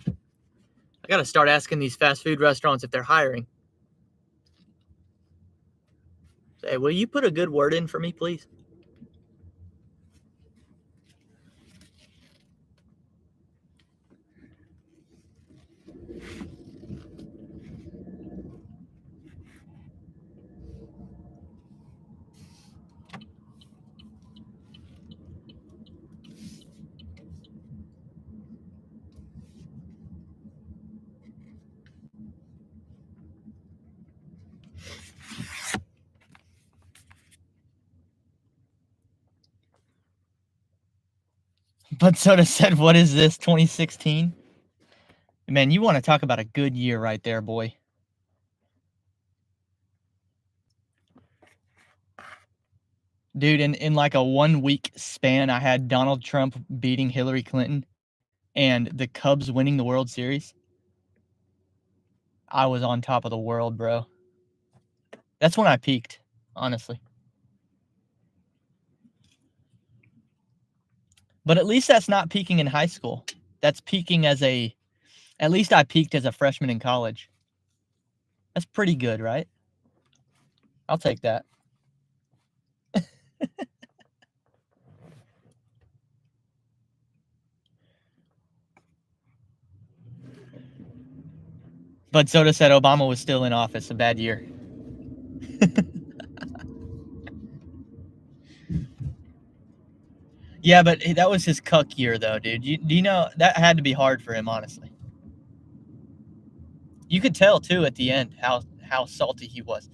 I got to start asking these fast food restaurants if they're hiring. Say, will you put a good word in for me, please? But Soda said, what is this, 2016? Man, you want to talk about a good year right there, boy. Dude, in like a 1 week span, I had Donald Trump beating Hillary Clinton and the Cubs winning the World Series. I was on top of the world, bro. That's when I peaked, honestly. But at least that's not peaking in high school. That's peaking as at least I peaked as a freshman in college. That's pretty good, right? I'll take that. But Soda said Obama was still in office. A bad year. Yeah, but that was his cuck year, though, dude. Do you know that had to be hard for him, honestly? You could tell too at the end how salty he was.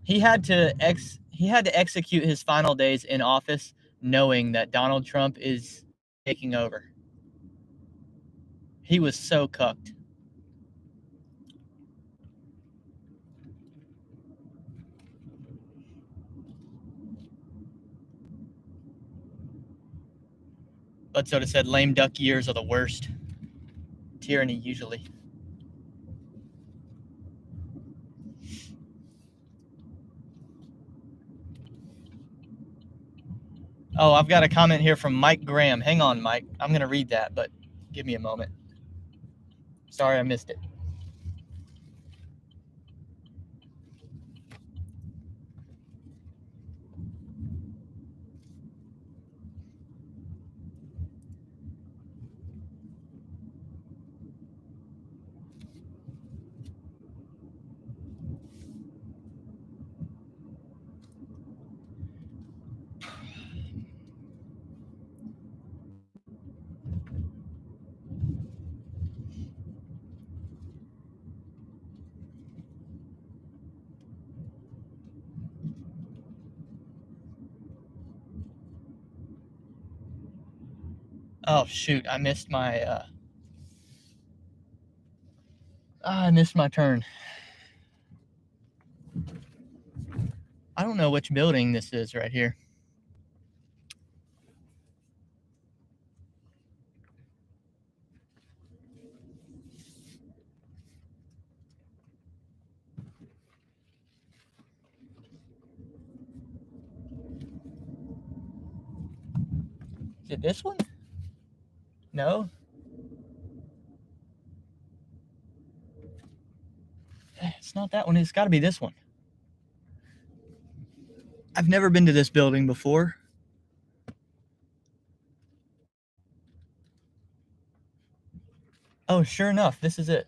He had to execute his final days in office, knowing that Donald Trump is taking over. He was so cucked. But Soda said lame duck years are the worst. Tyranny, usually. Oh, I've got a comment here from Mike Graham. Hang on, Mike. I'm going to read that, but give me a moment. Sorry I missed it. Oh, shoot. I missed my turn. I don't know which building this is right here. Is it this one? No? It's not that one. It's got to be this one. I've never been to this building before. Oh, sure enough, this is it.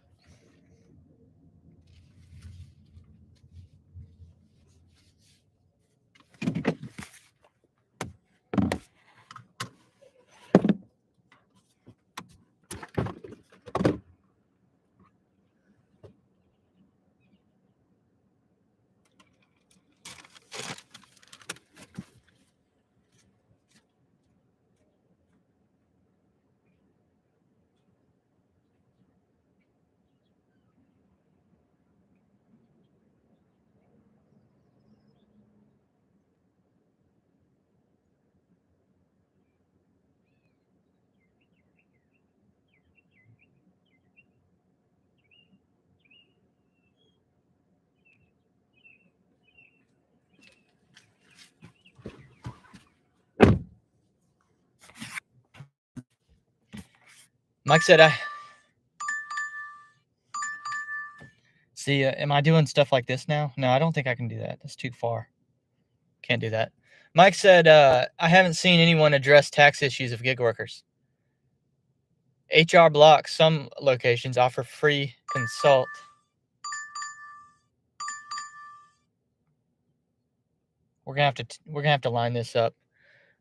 Mike said, see, am I doing stuff like this now? No, I don't think I can do that. That's too far. Can't do that. Mike said, I haven't seen anyone address tax issues of gig workers. HR Block, some locations offer free consult. We're gonna have to line this up.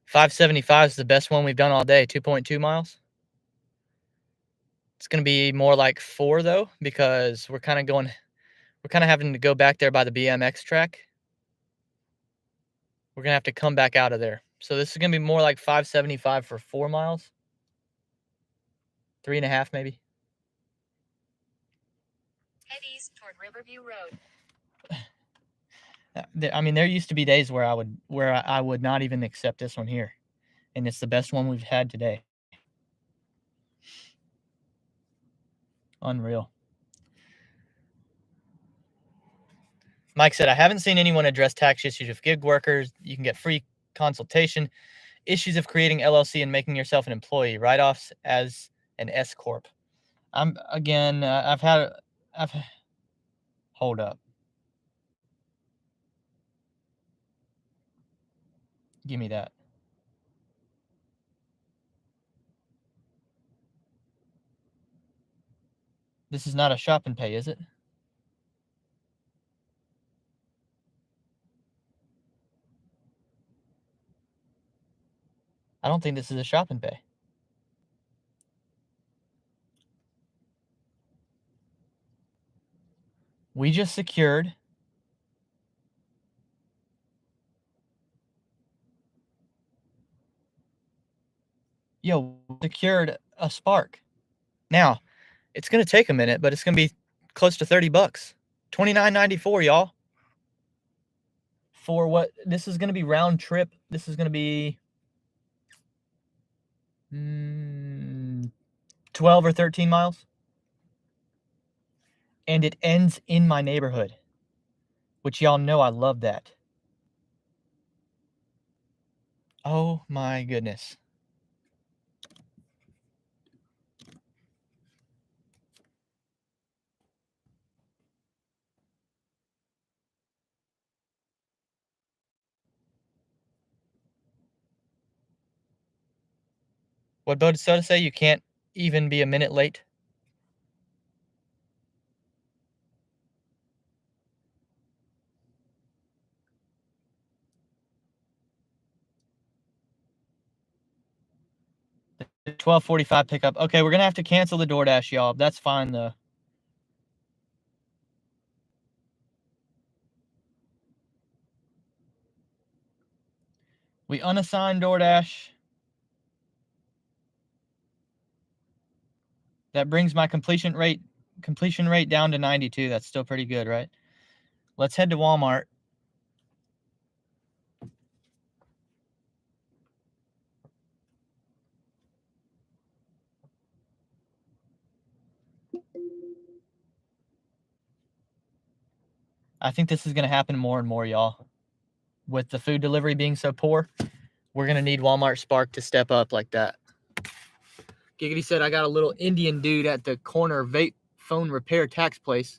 575 is the best one we've done all day. 2.2 miles. It's gonna be more like 4 though, because we're kind of having to go back there by the BMX track. We're gonna have to come back out of there. So this is gonna be more like 575 for 4 miles. 3.5 maybe. Head east toward Riverview Road. I mean, there used to be days where I would not even accept this one here, and it's the best one we've had today. Unreal. Mike said, I haven't seen anyone address tax issues of gig workers. You can get free consultation. Issues of creating LLC and making yourself an employee. Write-offs as an S corp. Hold up. Give me that. This is not a shop and pay, is it? I don't think this is a shop and pay. We just secured a Spark. Now, it's going to take a minute, but it's going to be close to $30. $29.94, y'all. For what? This is going to be round trip. This is going to be 12 or 13 miles. And it ends in my neighborhood, which y'all know I love that. Oh my goodness. What Bo Soda say? You can't even be a minute late? The 12:45 pickup. Okay, we're going to have to cancel the DoorDash, y'all. That's fine, though. We unassigned DoorDash. That brings my completion rate down to 92. That's still pretty good, right? Let's head to Walmart. I think this is going to happen more and more, y'all. With the food delivery being so poor, we're going to need Walmart Spark to step up like that. Giggity said, I got a little Indian dude at the corner vape phone repair tax place.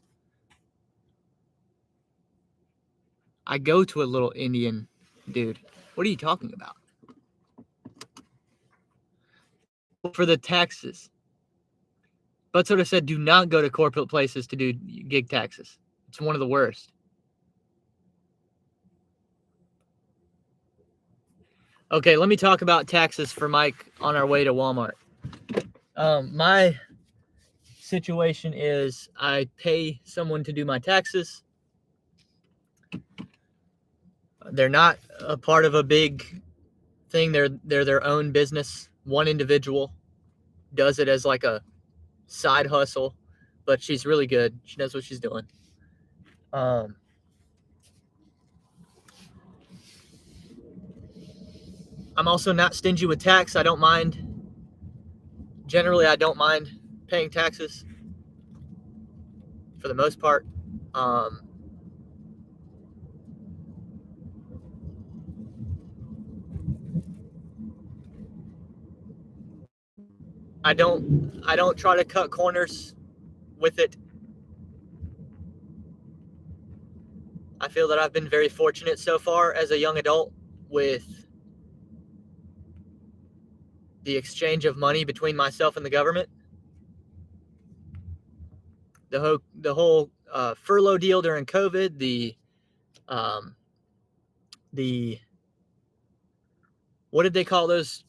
I go to a little Indian dude. What are you talking about? For the taxes. But sort of said, do not go to corporate places to do gig taxes. It's one of the worst. Okay, let me talk about taxes for Mike on our way to Walmart. My situation is I pay someone to do my taxes. They're not a part of a big thing. They're their own business. One individual does it as like a side hustle, but she's really good. She knows what she's doing. I'm also not stingy with tax. I don't mind. Generally, I don't mind paying taxes for the most part. I don't try to cut corners with it. I feel that I've been very fortunate so far as a young adult with the exchange of money between myself and the government. The whole furlough deal during COVID, the what did they call those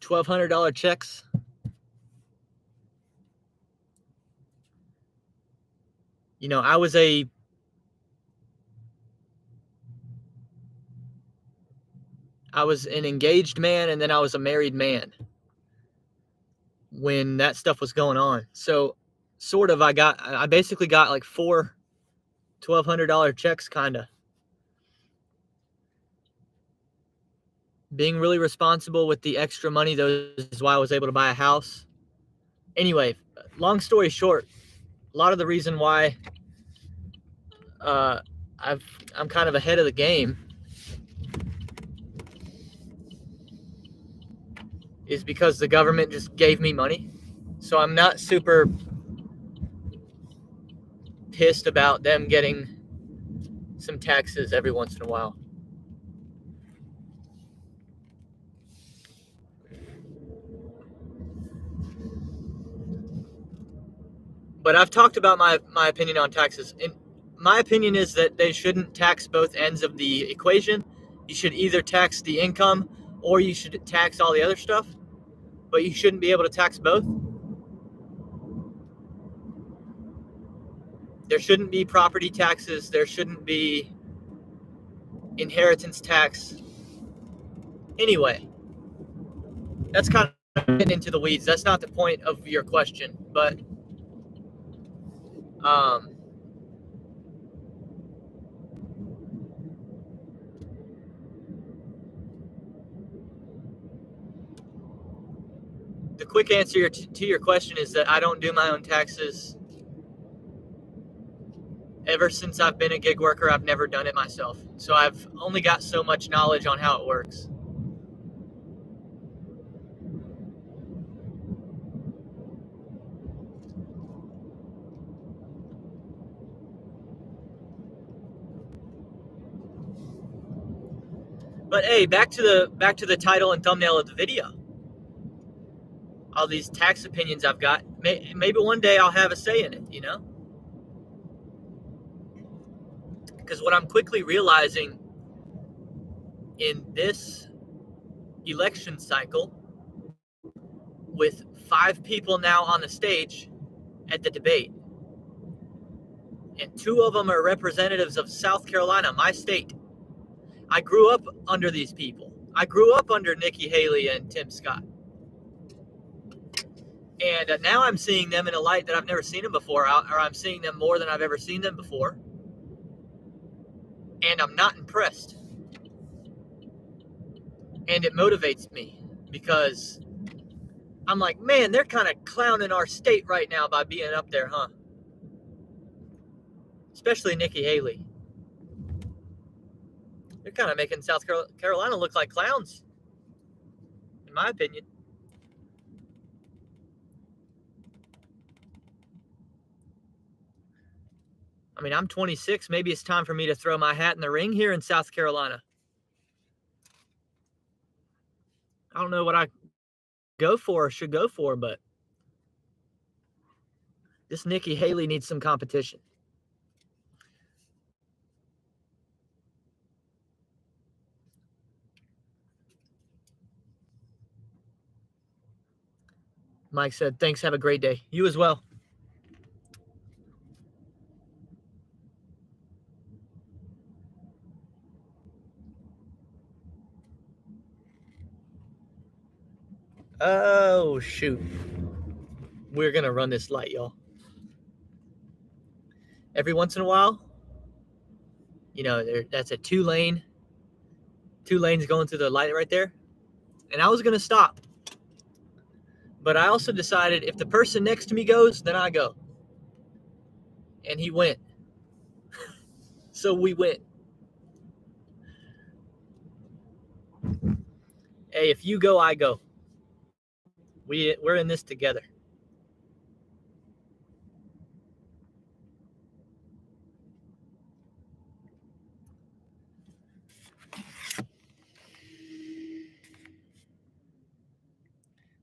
$1,200 checks? You know, I was an engaged man, and then I was a married man when that stuff was going on. So sort of I basically got like 4 $1,200 checks, kind of. Being really responsible with the extra money, though, is why I was able to buy a house. Anyway, long story short, a lot of the reason why I'm kind of ahead of the game is because the government just gave me money. So I'm not super pissed about them getting some taxes every once in a while. But I've talked about my opinion on taxes. And my opinion is that they shouldn't tax both ends of the equation. You should either tax the income or you should tax all the other stuff. But you shouldn't be able to tax both. There shouldn't be property taxes. There shouldn't be inheritance tax. Anyway, that's kind of getting into the weeds. That's not the point of your question. But the quick answer to your question is that I don't do my own taxes. Ever since I've been a gig worker, I've never done it myself. So I've only got so much knowledge on how it works. But hey, back to the title and thumbnail of the video. All these tax opinions I've got. Maybe one day I'll have a say in it, you know? Because what I'm quickly realizing in this election cycle, with 5 people now on the stage at the debate, and 2 of them are representatives of South Carolina, my state. I grew up under these people. I grew up under Nikki Haley and Tim Scott. And now I'm seeing them in a light that I've never seen them before, or I'm seeing them more than I've ever seen them before. And I'm not impressed. And it motivates me because I'm like, man, they're kind of clowning our state right now by being up there, huh? Especially Nikki Haley. They're kind of making South Carolina look like clowns, in my opinion. I mean, I'm 26. Maybe it's time for me to throw my hat in the ring here in South Carolina. I don't know what I go for or should go for, but this Nikki Haley needs some competition. Mike said, thanks, have a great day. You as well. Oh, shoot. We're going to run this light, y'all. Every once in a while, you know, that's a 2-lane. 2 lanes going through the light right there. And I was going to stop. But I also decided if the person next to me goes, then I go. And he went. So we went. Hey, if you go, I go. We're in this together.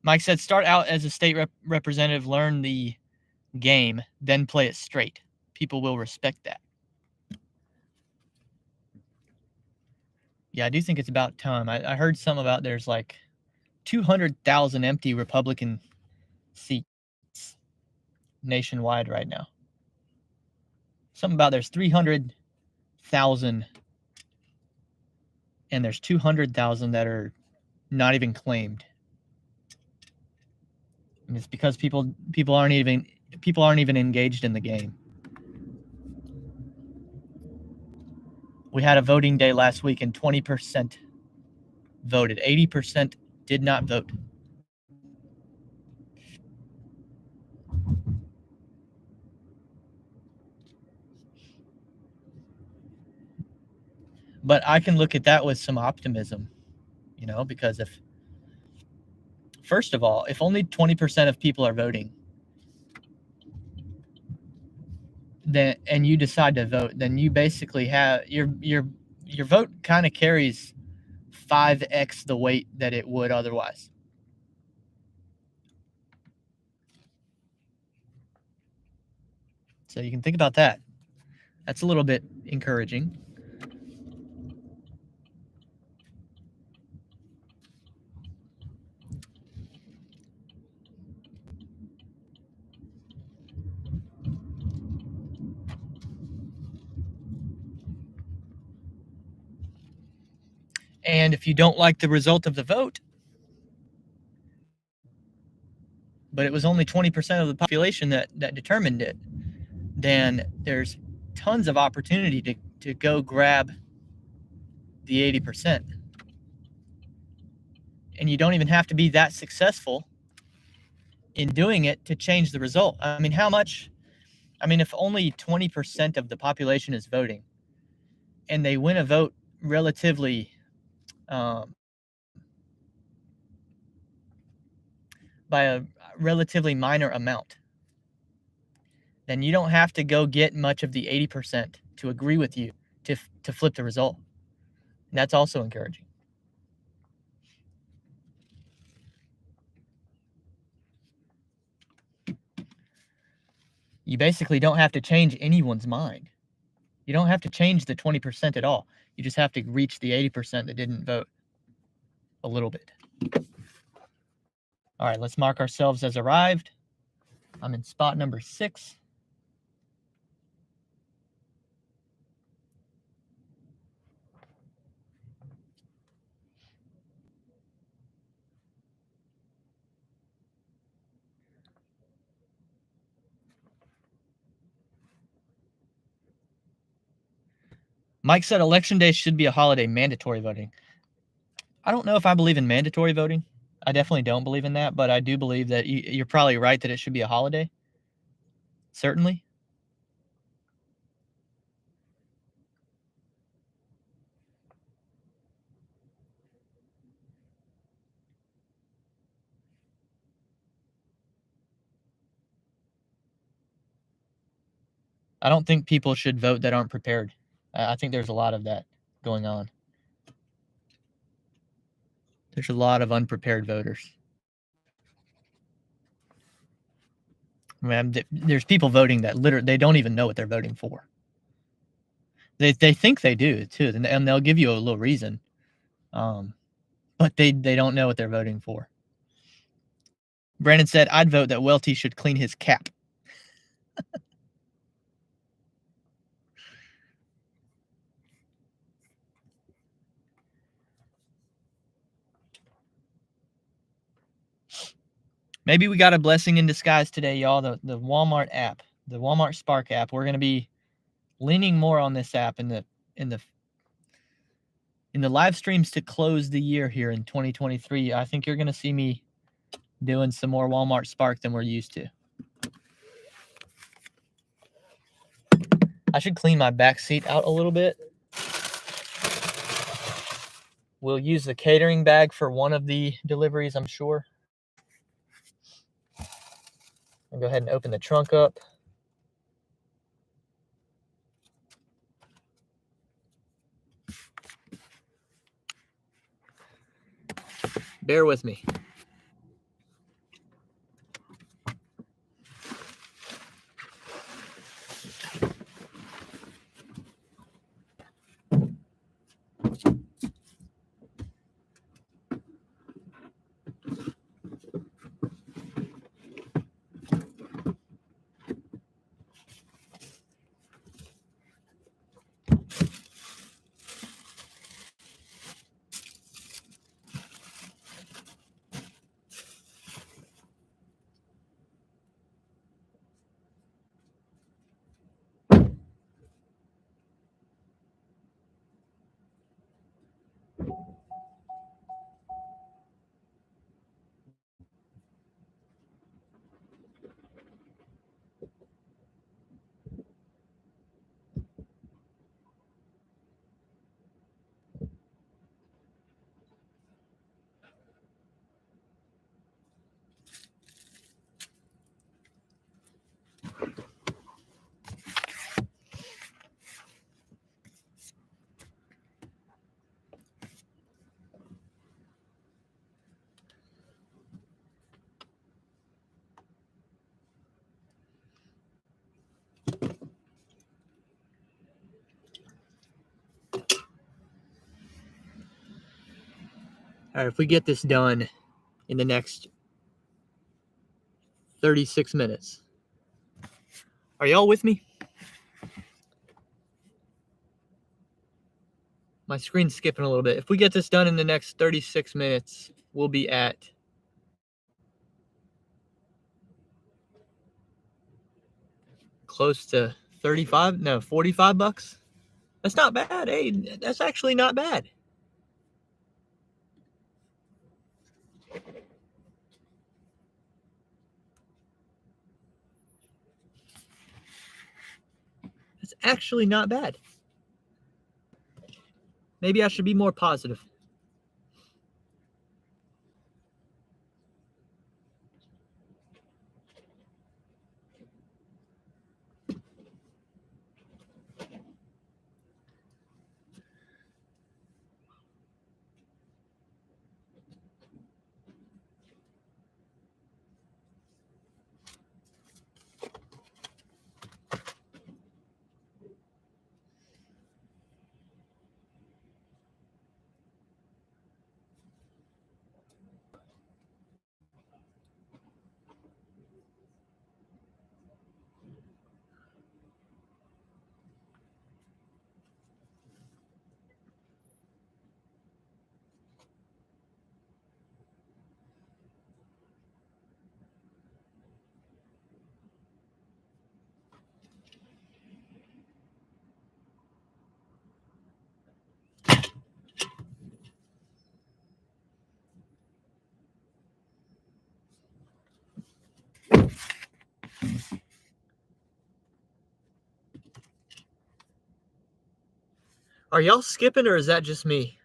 Mike said, start out as a state representative, learn the game, then play it straight. People will respect that. Yeah, I do think it's about time. I heard something about there's like 200,000 empty Republican seats nationwide right now. Something about there's 300,000 and there's 200,000 that are not even claimed. And it's because people aren't even engaged in the game. We had a voting day last week and 20% voted. 80% did not vote. But I can look at that with some optimism, you know, because first of all, if only 20% of people are voting, then and you decide to vote, then you basically have your vote kind of carries 5x the weight that it would otherwise. So you can think about that. That's a little bit encouraging. And if you don't like the result of the vote, but it was only 20% of the population that determined it, then there's tons of opportunity to go grab the 80%. And you don't even have to be that successful in doing it to change the result. I mean, if only 20% of the population is voting and they win a vote relatively by a relatively minor amount, then you don't have to go get much of the 80% to agree with you to flip the result. And that's also encouraging. You basically don't have to change anyone's mind. You don't have to change the 20% at all. You just have to reach the 80% that didn't vote a little bit. All right, let's mark ourselves as arrived. I'm in spot number 6. Mike said election day should be a holiday, mandatory voting. I don't know if I believe in mandatory voting. I definitely don't believe in that, but I do believe that you're probably right that it should be a holiday. Certainly. I don't think people should vote that aren't prepared. I think there's a lot of that going on. There's a lot of unprepared voters. I mean, there's people voting that literally they don't even know what they're voting for. They think they do too, and they'll give you a little reason, but they don't know what they're voting for. Brandon said, "I'd vote that Welty should clean his cap." Maybe we got a blessing in disguise today, y'all. The Walmart app, the Walmart Spark app. We're going to be leaning more on this app in the live streams to close the year here in 2023. I think you're going to see me doing some more Walmart Spark than we're used to. I should clean my back seat out a little bit. We'll use the catering bag for one of the deliveries, I'm sure. I'll go ahead and open the trunk up. Bear with me. All right, if we get this done in the next 36 minutes. Are y'all with me? My screen's skipping a little bit. If we get this done in the next 36 minutes, we'll be at close to 45 bucks. That's not bad. Hey, that's actually not bad. That's actually not bad. Maybe I should be more positive. Are y'all skipping or is that just me?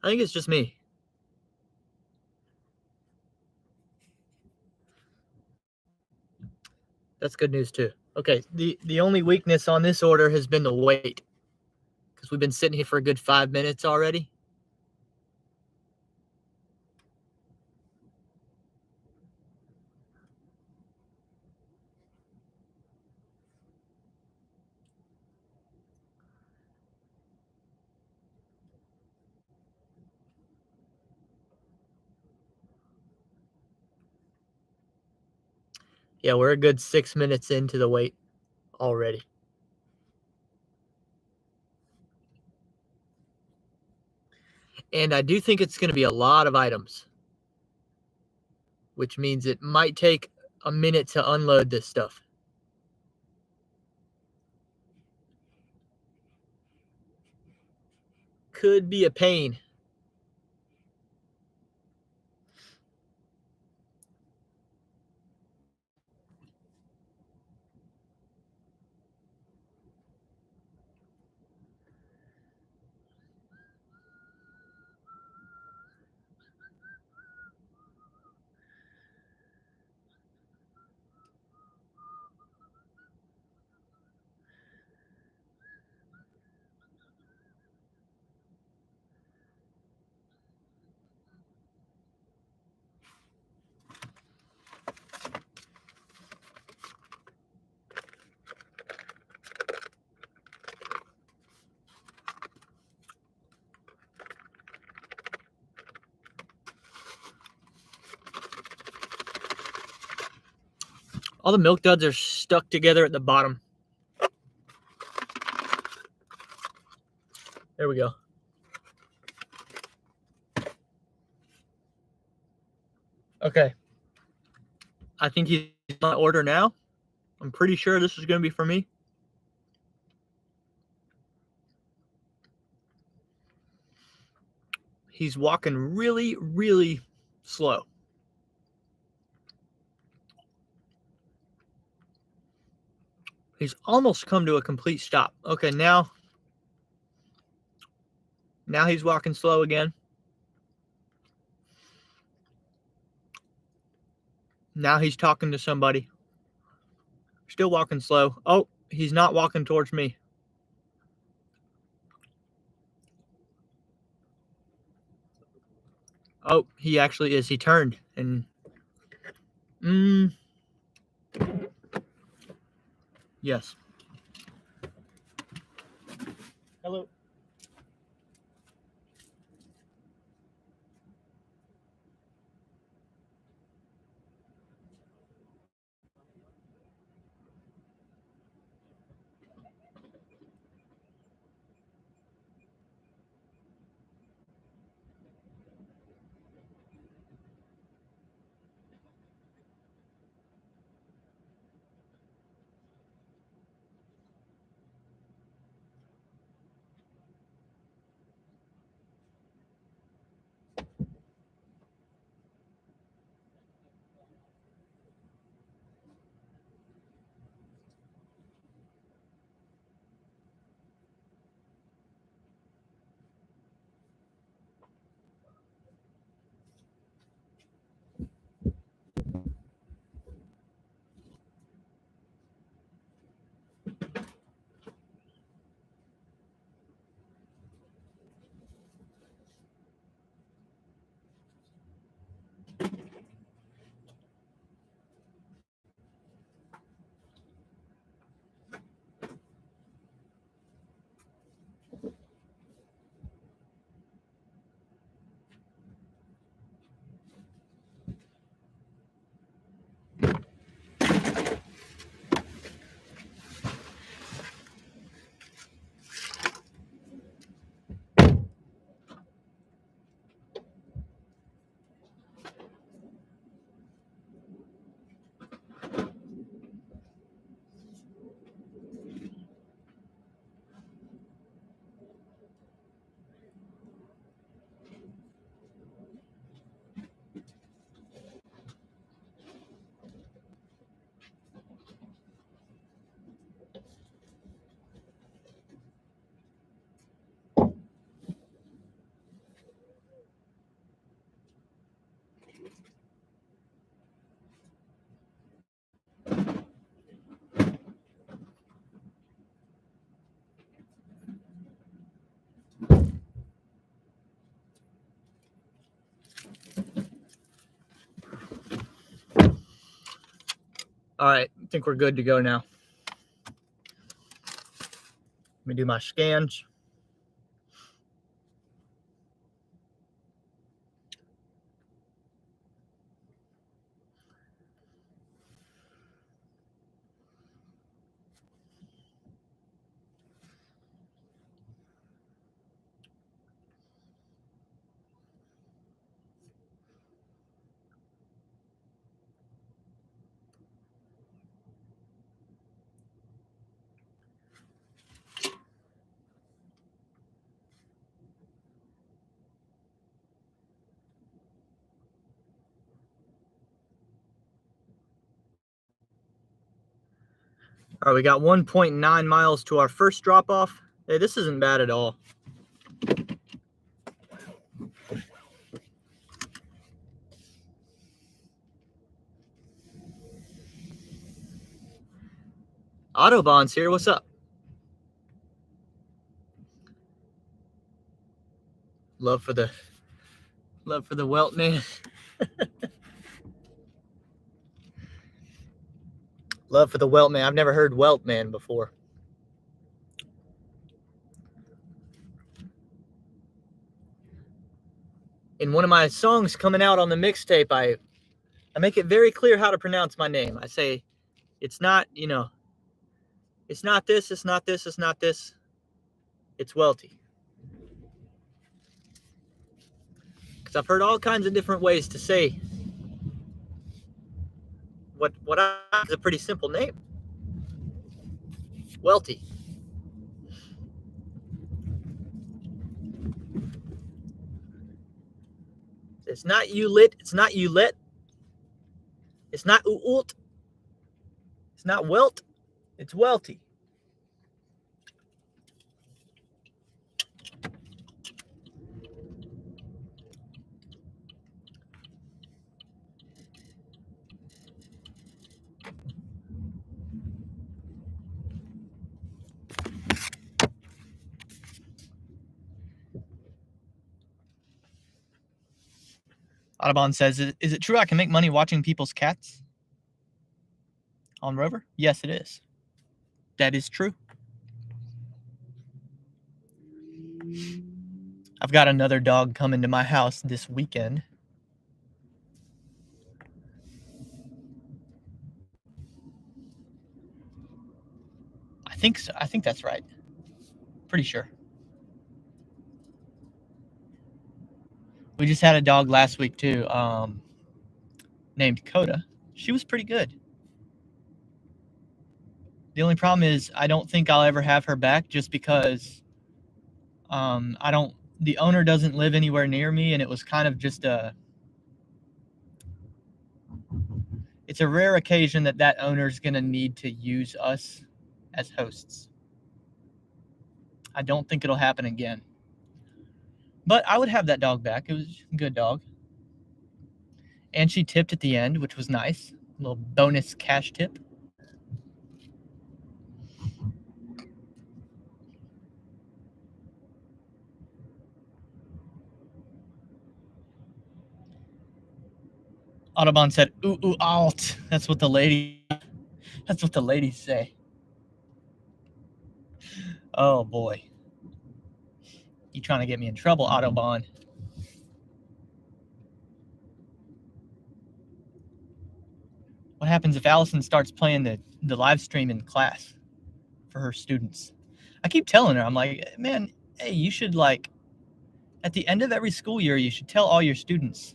I think it's just me. That's good news too. Okay, the only weakness on this order has been the wait, because we've been sitting here for a good 5 minutes already. Yeah, we're a good 6 minutes into the wait already. And I do think it's going to be a lot of items, which means it might take a minute to unload this stuff. Could be a pain. All the milk duds are stuck together at the bottom. There we go. Okay. I think he's my order now. I'm pretty sure this is going to be for me. He's walking really, really slow. He's almost come to a complete stop. Okay, now he's walking slow again. Now he's talking to somebody. Still walking slow. Oh, he's not walking towards me. Oh, he actually is. He turned and yes. Hello. All right, I think we're good to go now. Let me do my scans. All right, we got 1.9 miles to our first drop off. Hey, this isn't bad at all. Autobahn's here. What's up? Love for the welt man. Love for the welt man. I've never heard welt man before. In one of my songs coming out on the mixtape, I make it very clear how to pronounce my name. I say It's not, you know, it's not this, it's not this, it's not this. It's Welty. Because I've heard all kinds of different ways to say what is a pretty simple name. Welty. It's not Ulit. It's not Ulit. It's not Uult. It's not Welt. It's Welty. Audubon says, is it true I can make money watching people's cats on Rover? Yes, it is. That is true. I've got another dog coming to my house this weekend. I think so. I think that's right. Pretty sure. We just had a dog last week too, named Coda. She was pretty good. The only problem is I don't think I'll ever have her back just because the owner doesn't live anywhere near me, and it was kind of just it's a rare occasion that owner's going to need to use us as hosts. I don't think it'll happen again. But I would have that dog back. It was a good dog. And she tipped at the end, which was nice. A little bonus cash tip. Audubon said, ooh, ooh, alt. That's what the ladies say. Oh, boy. You trying to get me in trouble, Audubon. What happens if Allison starts playing the live stream in class for her students? I keep telling her, I'm like, man, hey, you should, like, at the end of every school year, you should tell all your students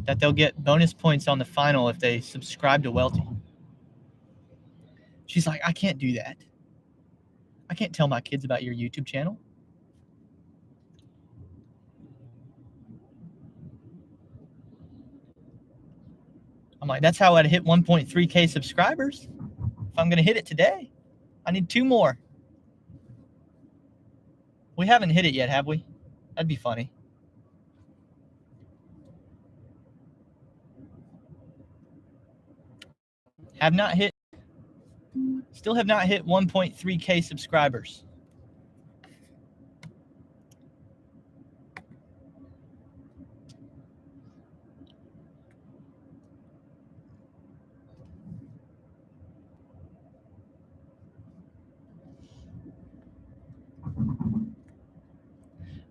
that they'll get bonus points on the final if they subscribe to Welty. She's like, I can't do that. I can't tell my kids about your YouTube channel. I'm like, that's how I'd hit 1.3K subscribers. If I'm going to hit it today, I need 2 more. We haven't hit it yet, have we? That'd be funny. Still have not hit 1.3K subscribers.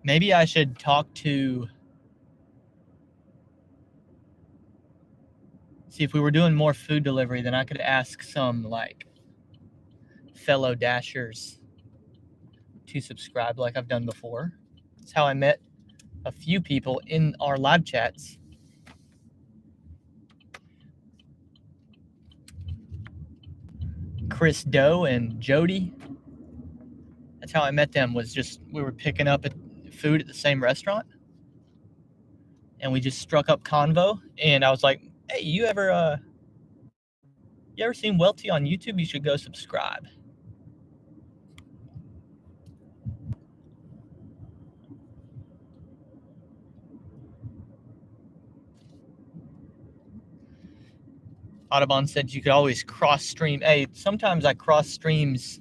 Maybe I should talk to, see if we were doing more food delivery, then I could ask some like fellow Dashers to subscribe like I've done before. That's how I met a few people in our live chats. Chris Doe and Jody. That's how I met them, was just, we were picking up food at the same restaurant. And we just struck up convo. And I was like, hey, you ever seen Welty on YouTube? You should go subscribe. Audubon said you could always cross stream. Hey, sometimes I cross streams,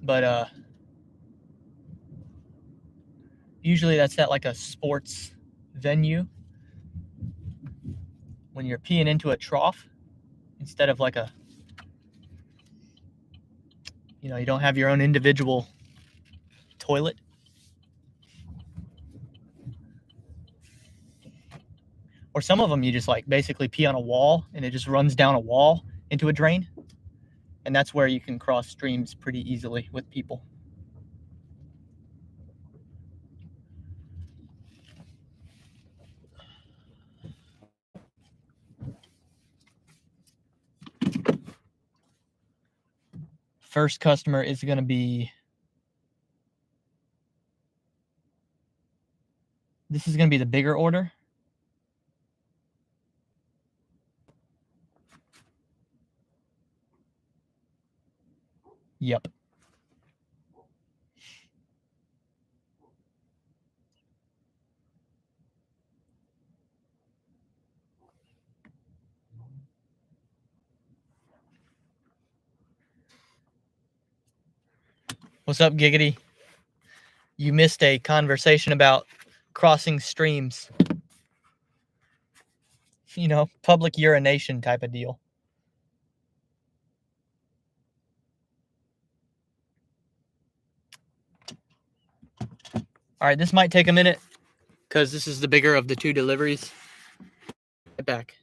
but usually that's at like a sports venue when you're peeing into a trough instead of like a, you know, you don't have your own individual toilet. Or Or some of them you just like basically pee on a wall and it just runs down a wall into a drain. And that's where you can cross streams pretty easily with people. First customer is going to be, this is going to be the bigger order. Yep. What's up, Giggity? You missed a conversation about crossing streams. You know, public urination type of deal. All right, this might take a minute because this is the bigger of the two deliveries. Get back.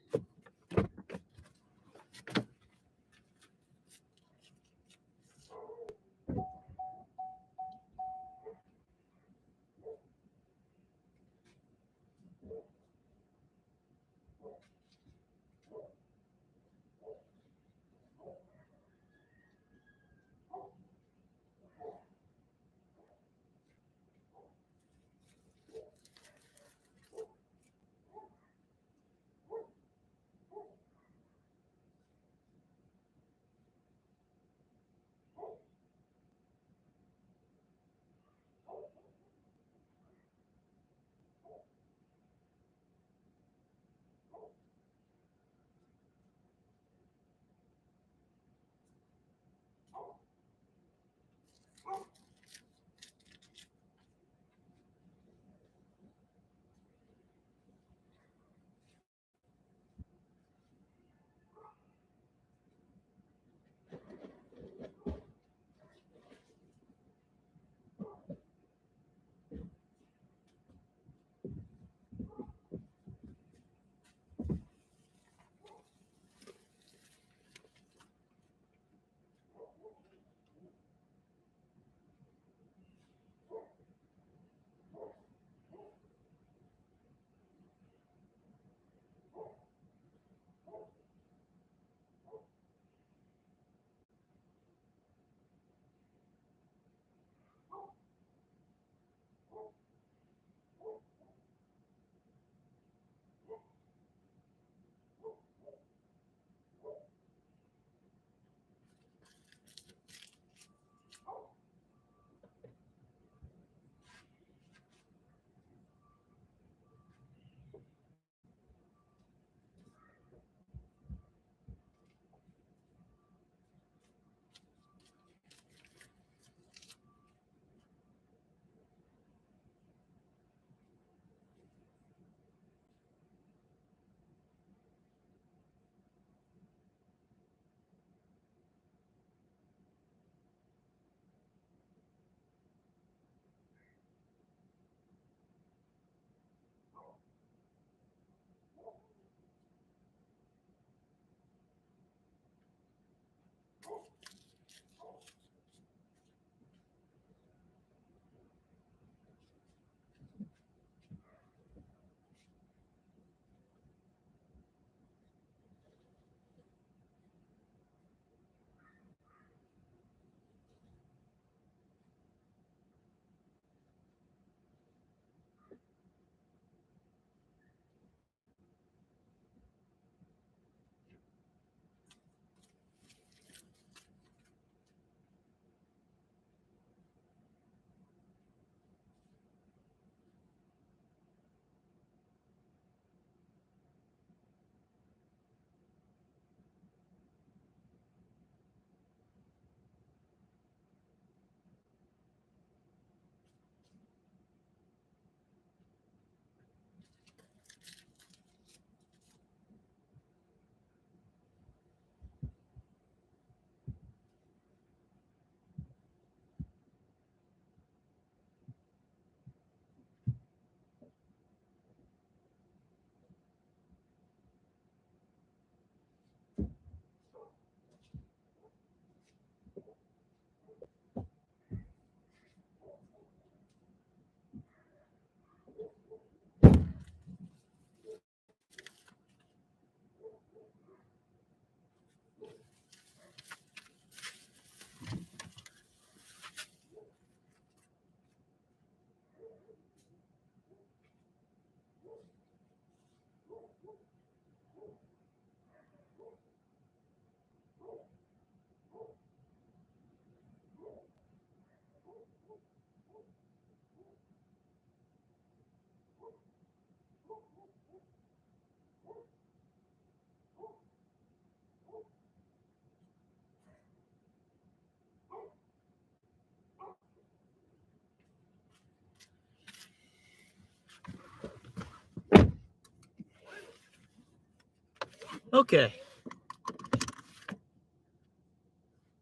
Okay.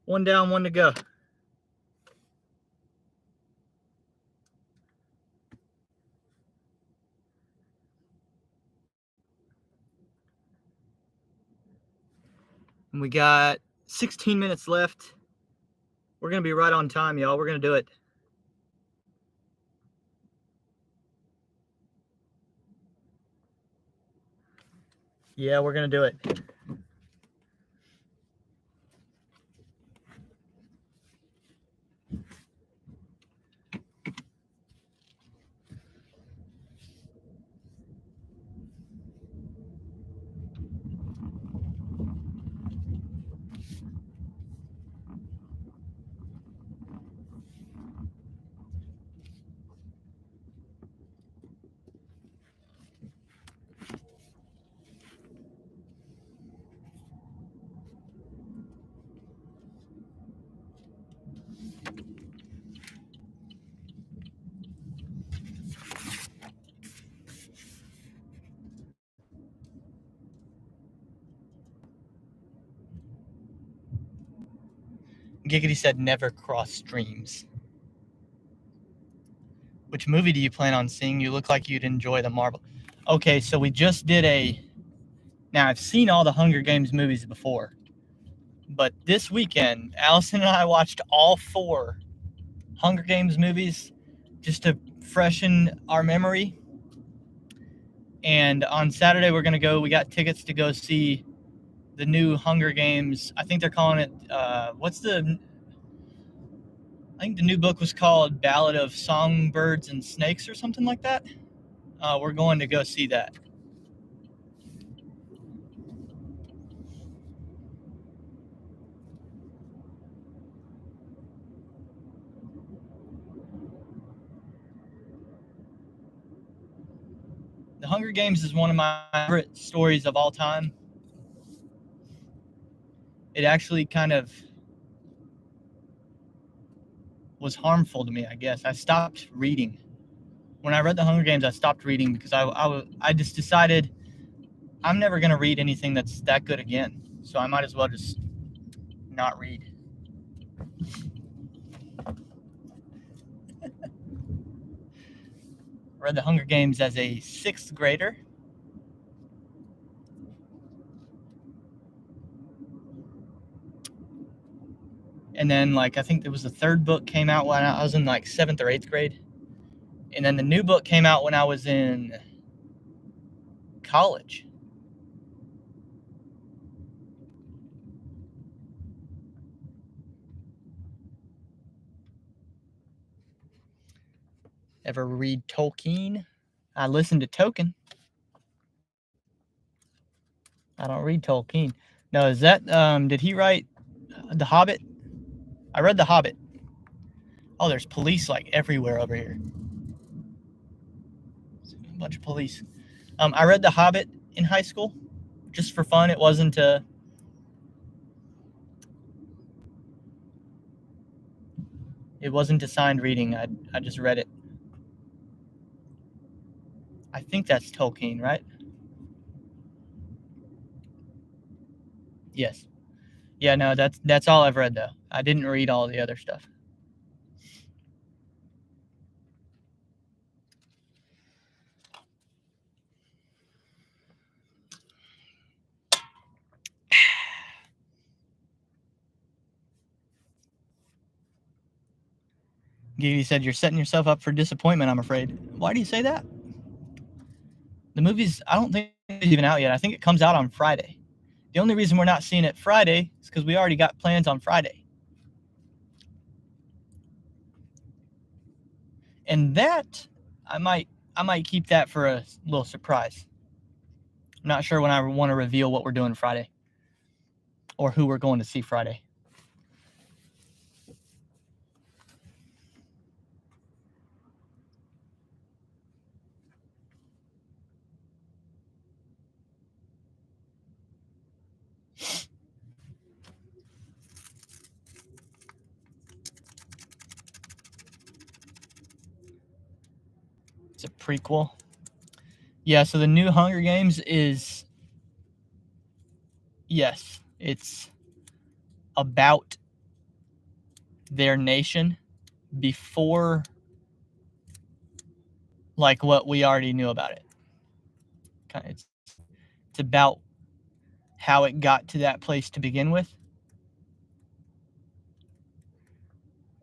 One down, one to go. And we got 16 minutes left. We're going to be right on time, y'all. We're going to do it. Yeah, we're going to do it. Giggity said never cross streams. Which movie do you plan on seeing? You look like you'd enjoy the Marvel. Okay, so we just did a... Now, I've seen all the Hunger Games movies before. But this weekend, Allison and I watched all 4 Hunger Games movies just to freshen our memory. And on Saturday, we're going to go... We got tickets to go see the new Hunger Games. I think they're calling it... I think the new book was called Ballad of Songbirds and Snakes or something like that. We're going to go see that. The Hunger Games is one of my favorite stories of all time. It actually kind of was harmful to me, I guess. I stopped reading. When I read The Hunger Games, I stopped reading because I just decided I'm never going to read anything that's that good again. So I might as well just not read. I read The Hunger Games as a 6th grader. And then, I think there was the 3rd book came out when I was in 7th or 8th grade. And then the new book came out when I was in college. Ever read Tolkien? I listened to Tolkien. I don't read Tolkien. No, is that, did he write The Hobbit? I read The Hobbit. Oh, there's police everywhere over here. A bunch of police. I read The Hobbit in high school, just for fun. It wasn't assigned reading. I just read it. I think that's Tolkien, right? Yes. Yeah, no, that's all I've read though. I didn't read all the other stuff. Gigi said, you're setting yourself up for disappointment, I'm afraid. Why do you say that? The movie's, I don't think it's even out yet. I think it comes out on Friday. The only reason we're not seeing it Friday is because we already got plans on Friday. And that, I might keep that for a little surprise. I'm not sure when I want to reveal what we're doing Friday. Or who we're going to see Friday. It's a prequel. Yeah, so the new Hunger Games is yes, it's about their nation before like what we already knew about it. It's about how it got to that place to begin with.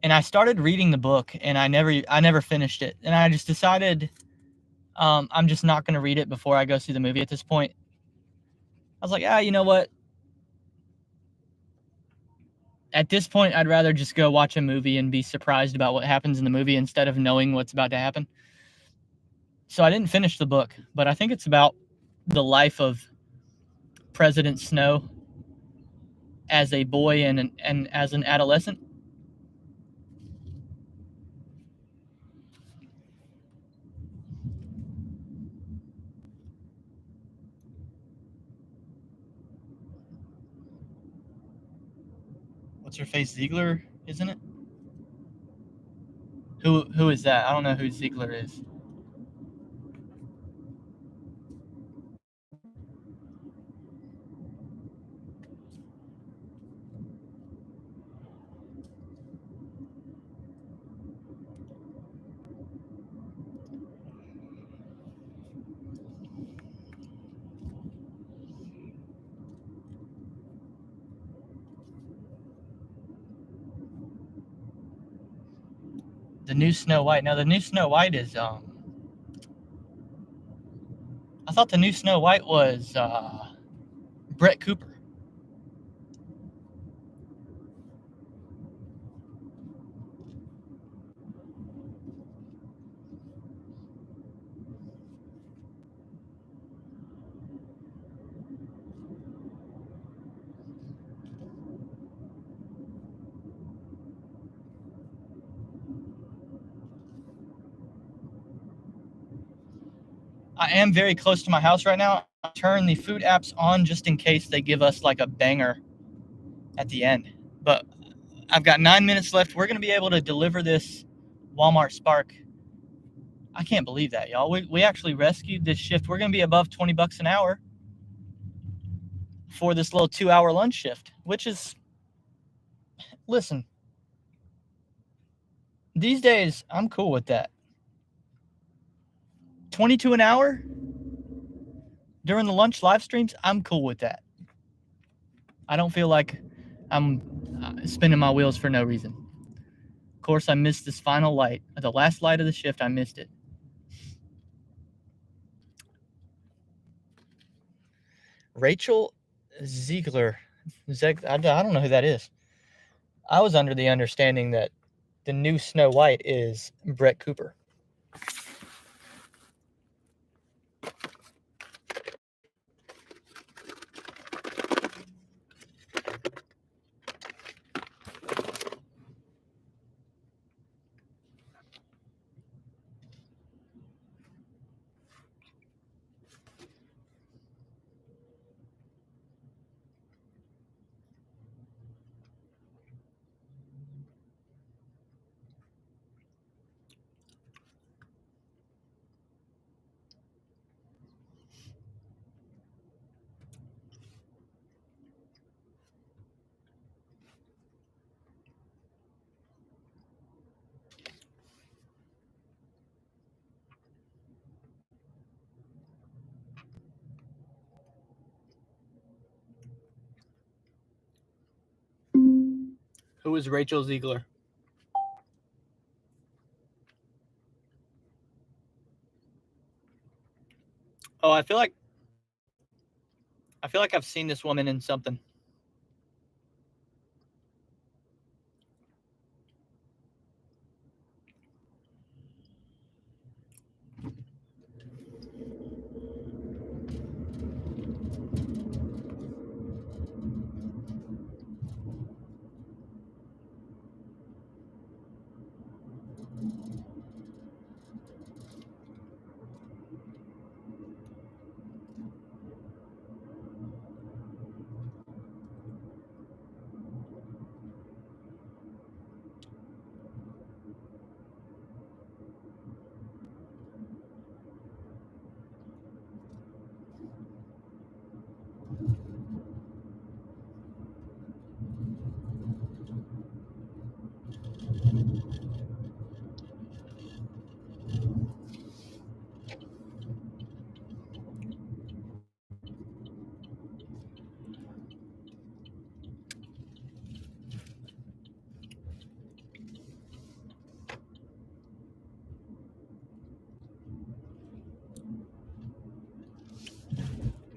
And I started reading the book, and I never finished it. And I just decided I'm just not going to read it before I go see the movie at this point. I was like, you know what? At this point, I'd rather just go watch a movie and be surprised about what happens in the movie instead of knowing what's about to happen. So I didn't finish the book, but I think it's about the life of President Snow as a boy and as an adolescent. What's her face? Ziegler, isn't it? Who is that? I don't know who Ziegler is. The new Snow White. Now the new Snow White is I thought the new Snow White was Brett Cooper. I am very close to my house right now. I turn the food apps on just in case they give us like a banger at the end. But I've got 9 minutes left. We're going to be able to deliver this Walmart Spark. I can't believe that, y'all. We actually rescued this shift. We're going to be above $20 an hour for this little 2-hour lunch shift, which is, listen, these days I'm cool with that. 22 an hour during the lunch live streams, I'm cool with that. I don't feel like I'm spinning my wheels for no reason. Of course, I missed this final light. The last light of the shift, I missed it. Rachel Ziegler. I don't know who that is. I was under the understanding that the new Snow White is Brett Cooper. Who is Rachel Ziegler? Oh, I feel like I've seen this woman in something.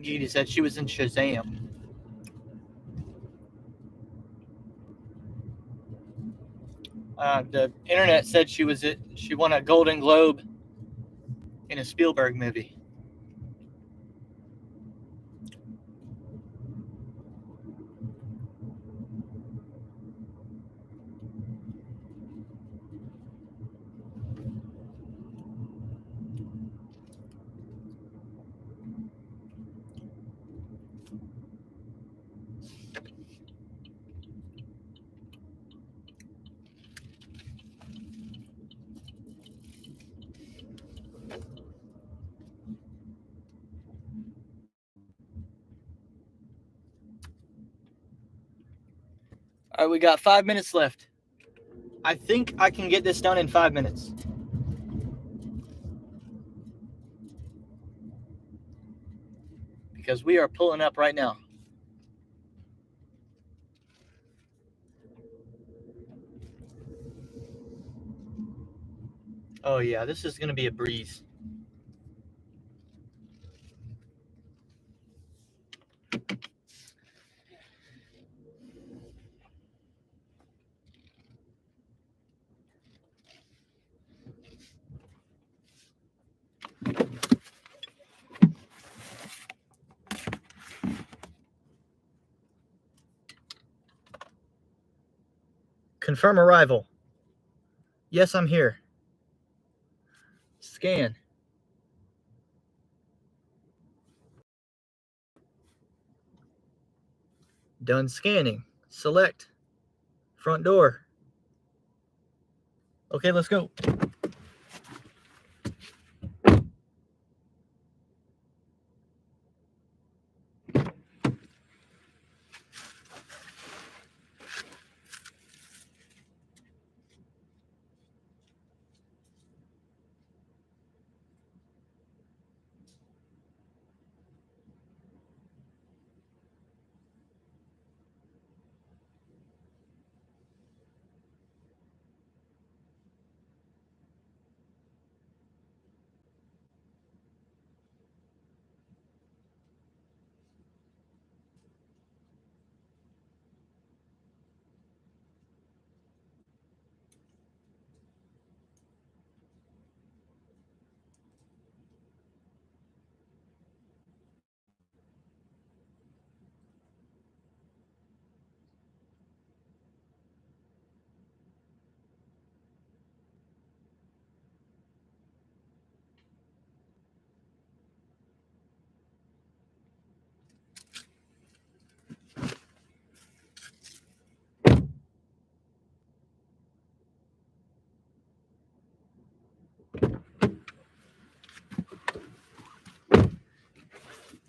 Gita said she was in Shazam. The internet said she won a Golden Globe in a Spielberg movie. All right, we got 5 minutes left. I think I can get this done in 5 minutes. Because we are pulling up right now. Oh yeah, this is going to be a breeze. Confirm arrival. Yes, I'm here. Scan. Done scanning. Select. Front door. Okay, let's go.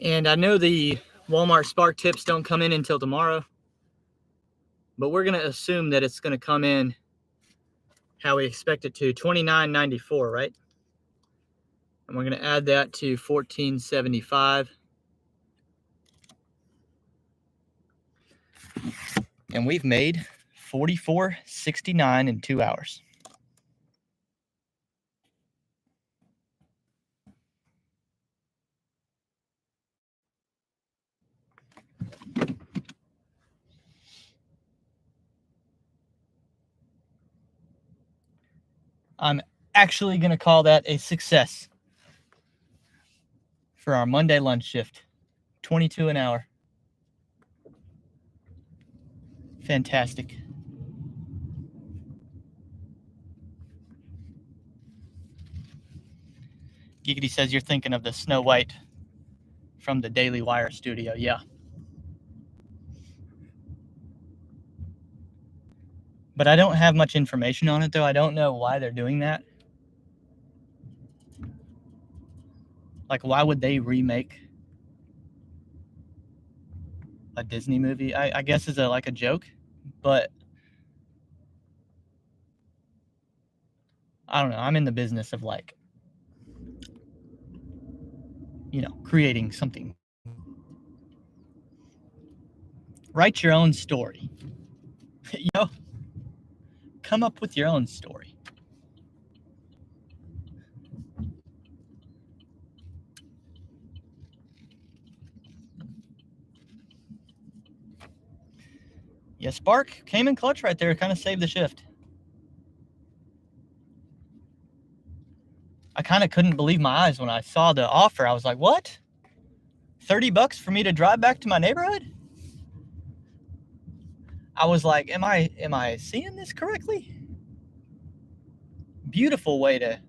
And I know the Walmart Spark tips don't come in until tomorrow, but we're going to assume that it's going to come in how we expect it to, $29.94, right? And we're going to add that to $14.75. And we've made $44.69 in 2 hours. I'm actually going to call that a success for our Monday lunch shift. 22 an hour. Fantastic. Giggity says you're thinking of the Snow White from the Daily Wire studio. Yeah. But I don't have much information on it, though. I don't know why they're doing that. Like, why would they remake a Disney movie? I guess is like a joke, but I don't know. I'm in the business of creating something. Write your own story. Come up with your own story. Yeah, Spark came in clutch right there, kind of saved the shift. I kind of couldn't believe my eyes when I saw the offer. I was like, what? $30 for me to drive back to my neighborhood? I was like, am I seeing this correctly? Beautiful way to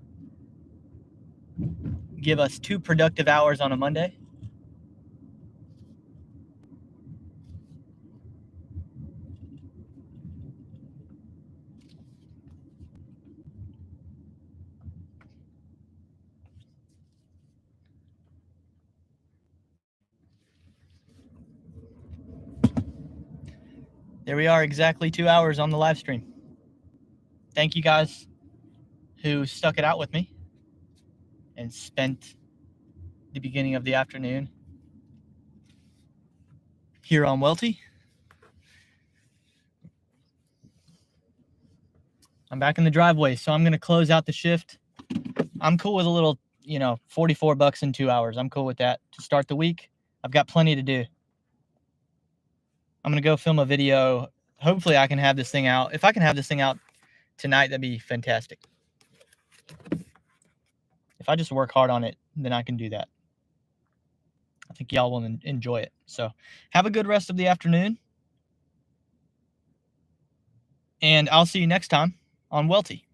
give us 2 productive hours on a Monday. There we are, exactly 2 hours on the live stream. Thank you guys who stuck it out with me and spent the beginning of the afternoon here on Welty. I'm back in the driveway, so I'm going to close out the shift. I'm cool with a little, $44 in 2 hours. I'm cool with that to start the week. I've got plenty to do. I'm going to go film a video. Hopefully I can have this thing out. If I can have this thing out tonight, that'd be fantastic. If I just work hard on it, then I can do that. I think y'all will enjoy it. So have a good rest of the afternoon. And I'll see you next time on Welty.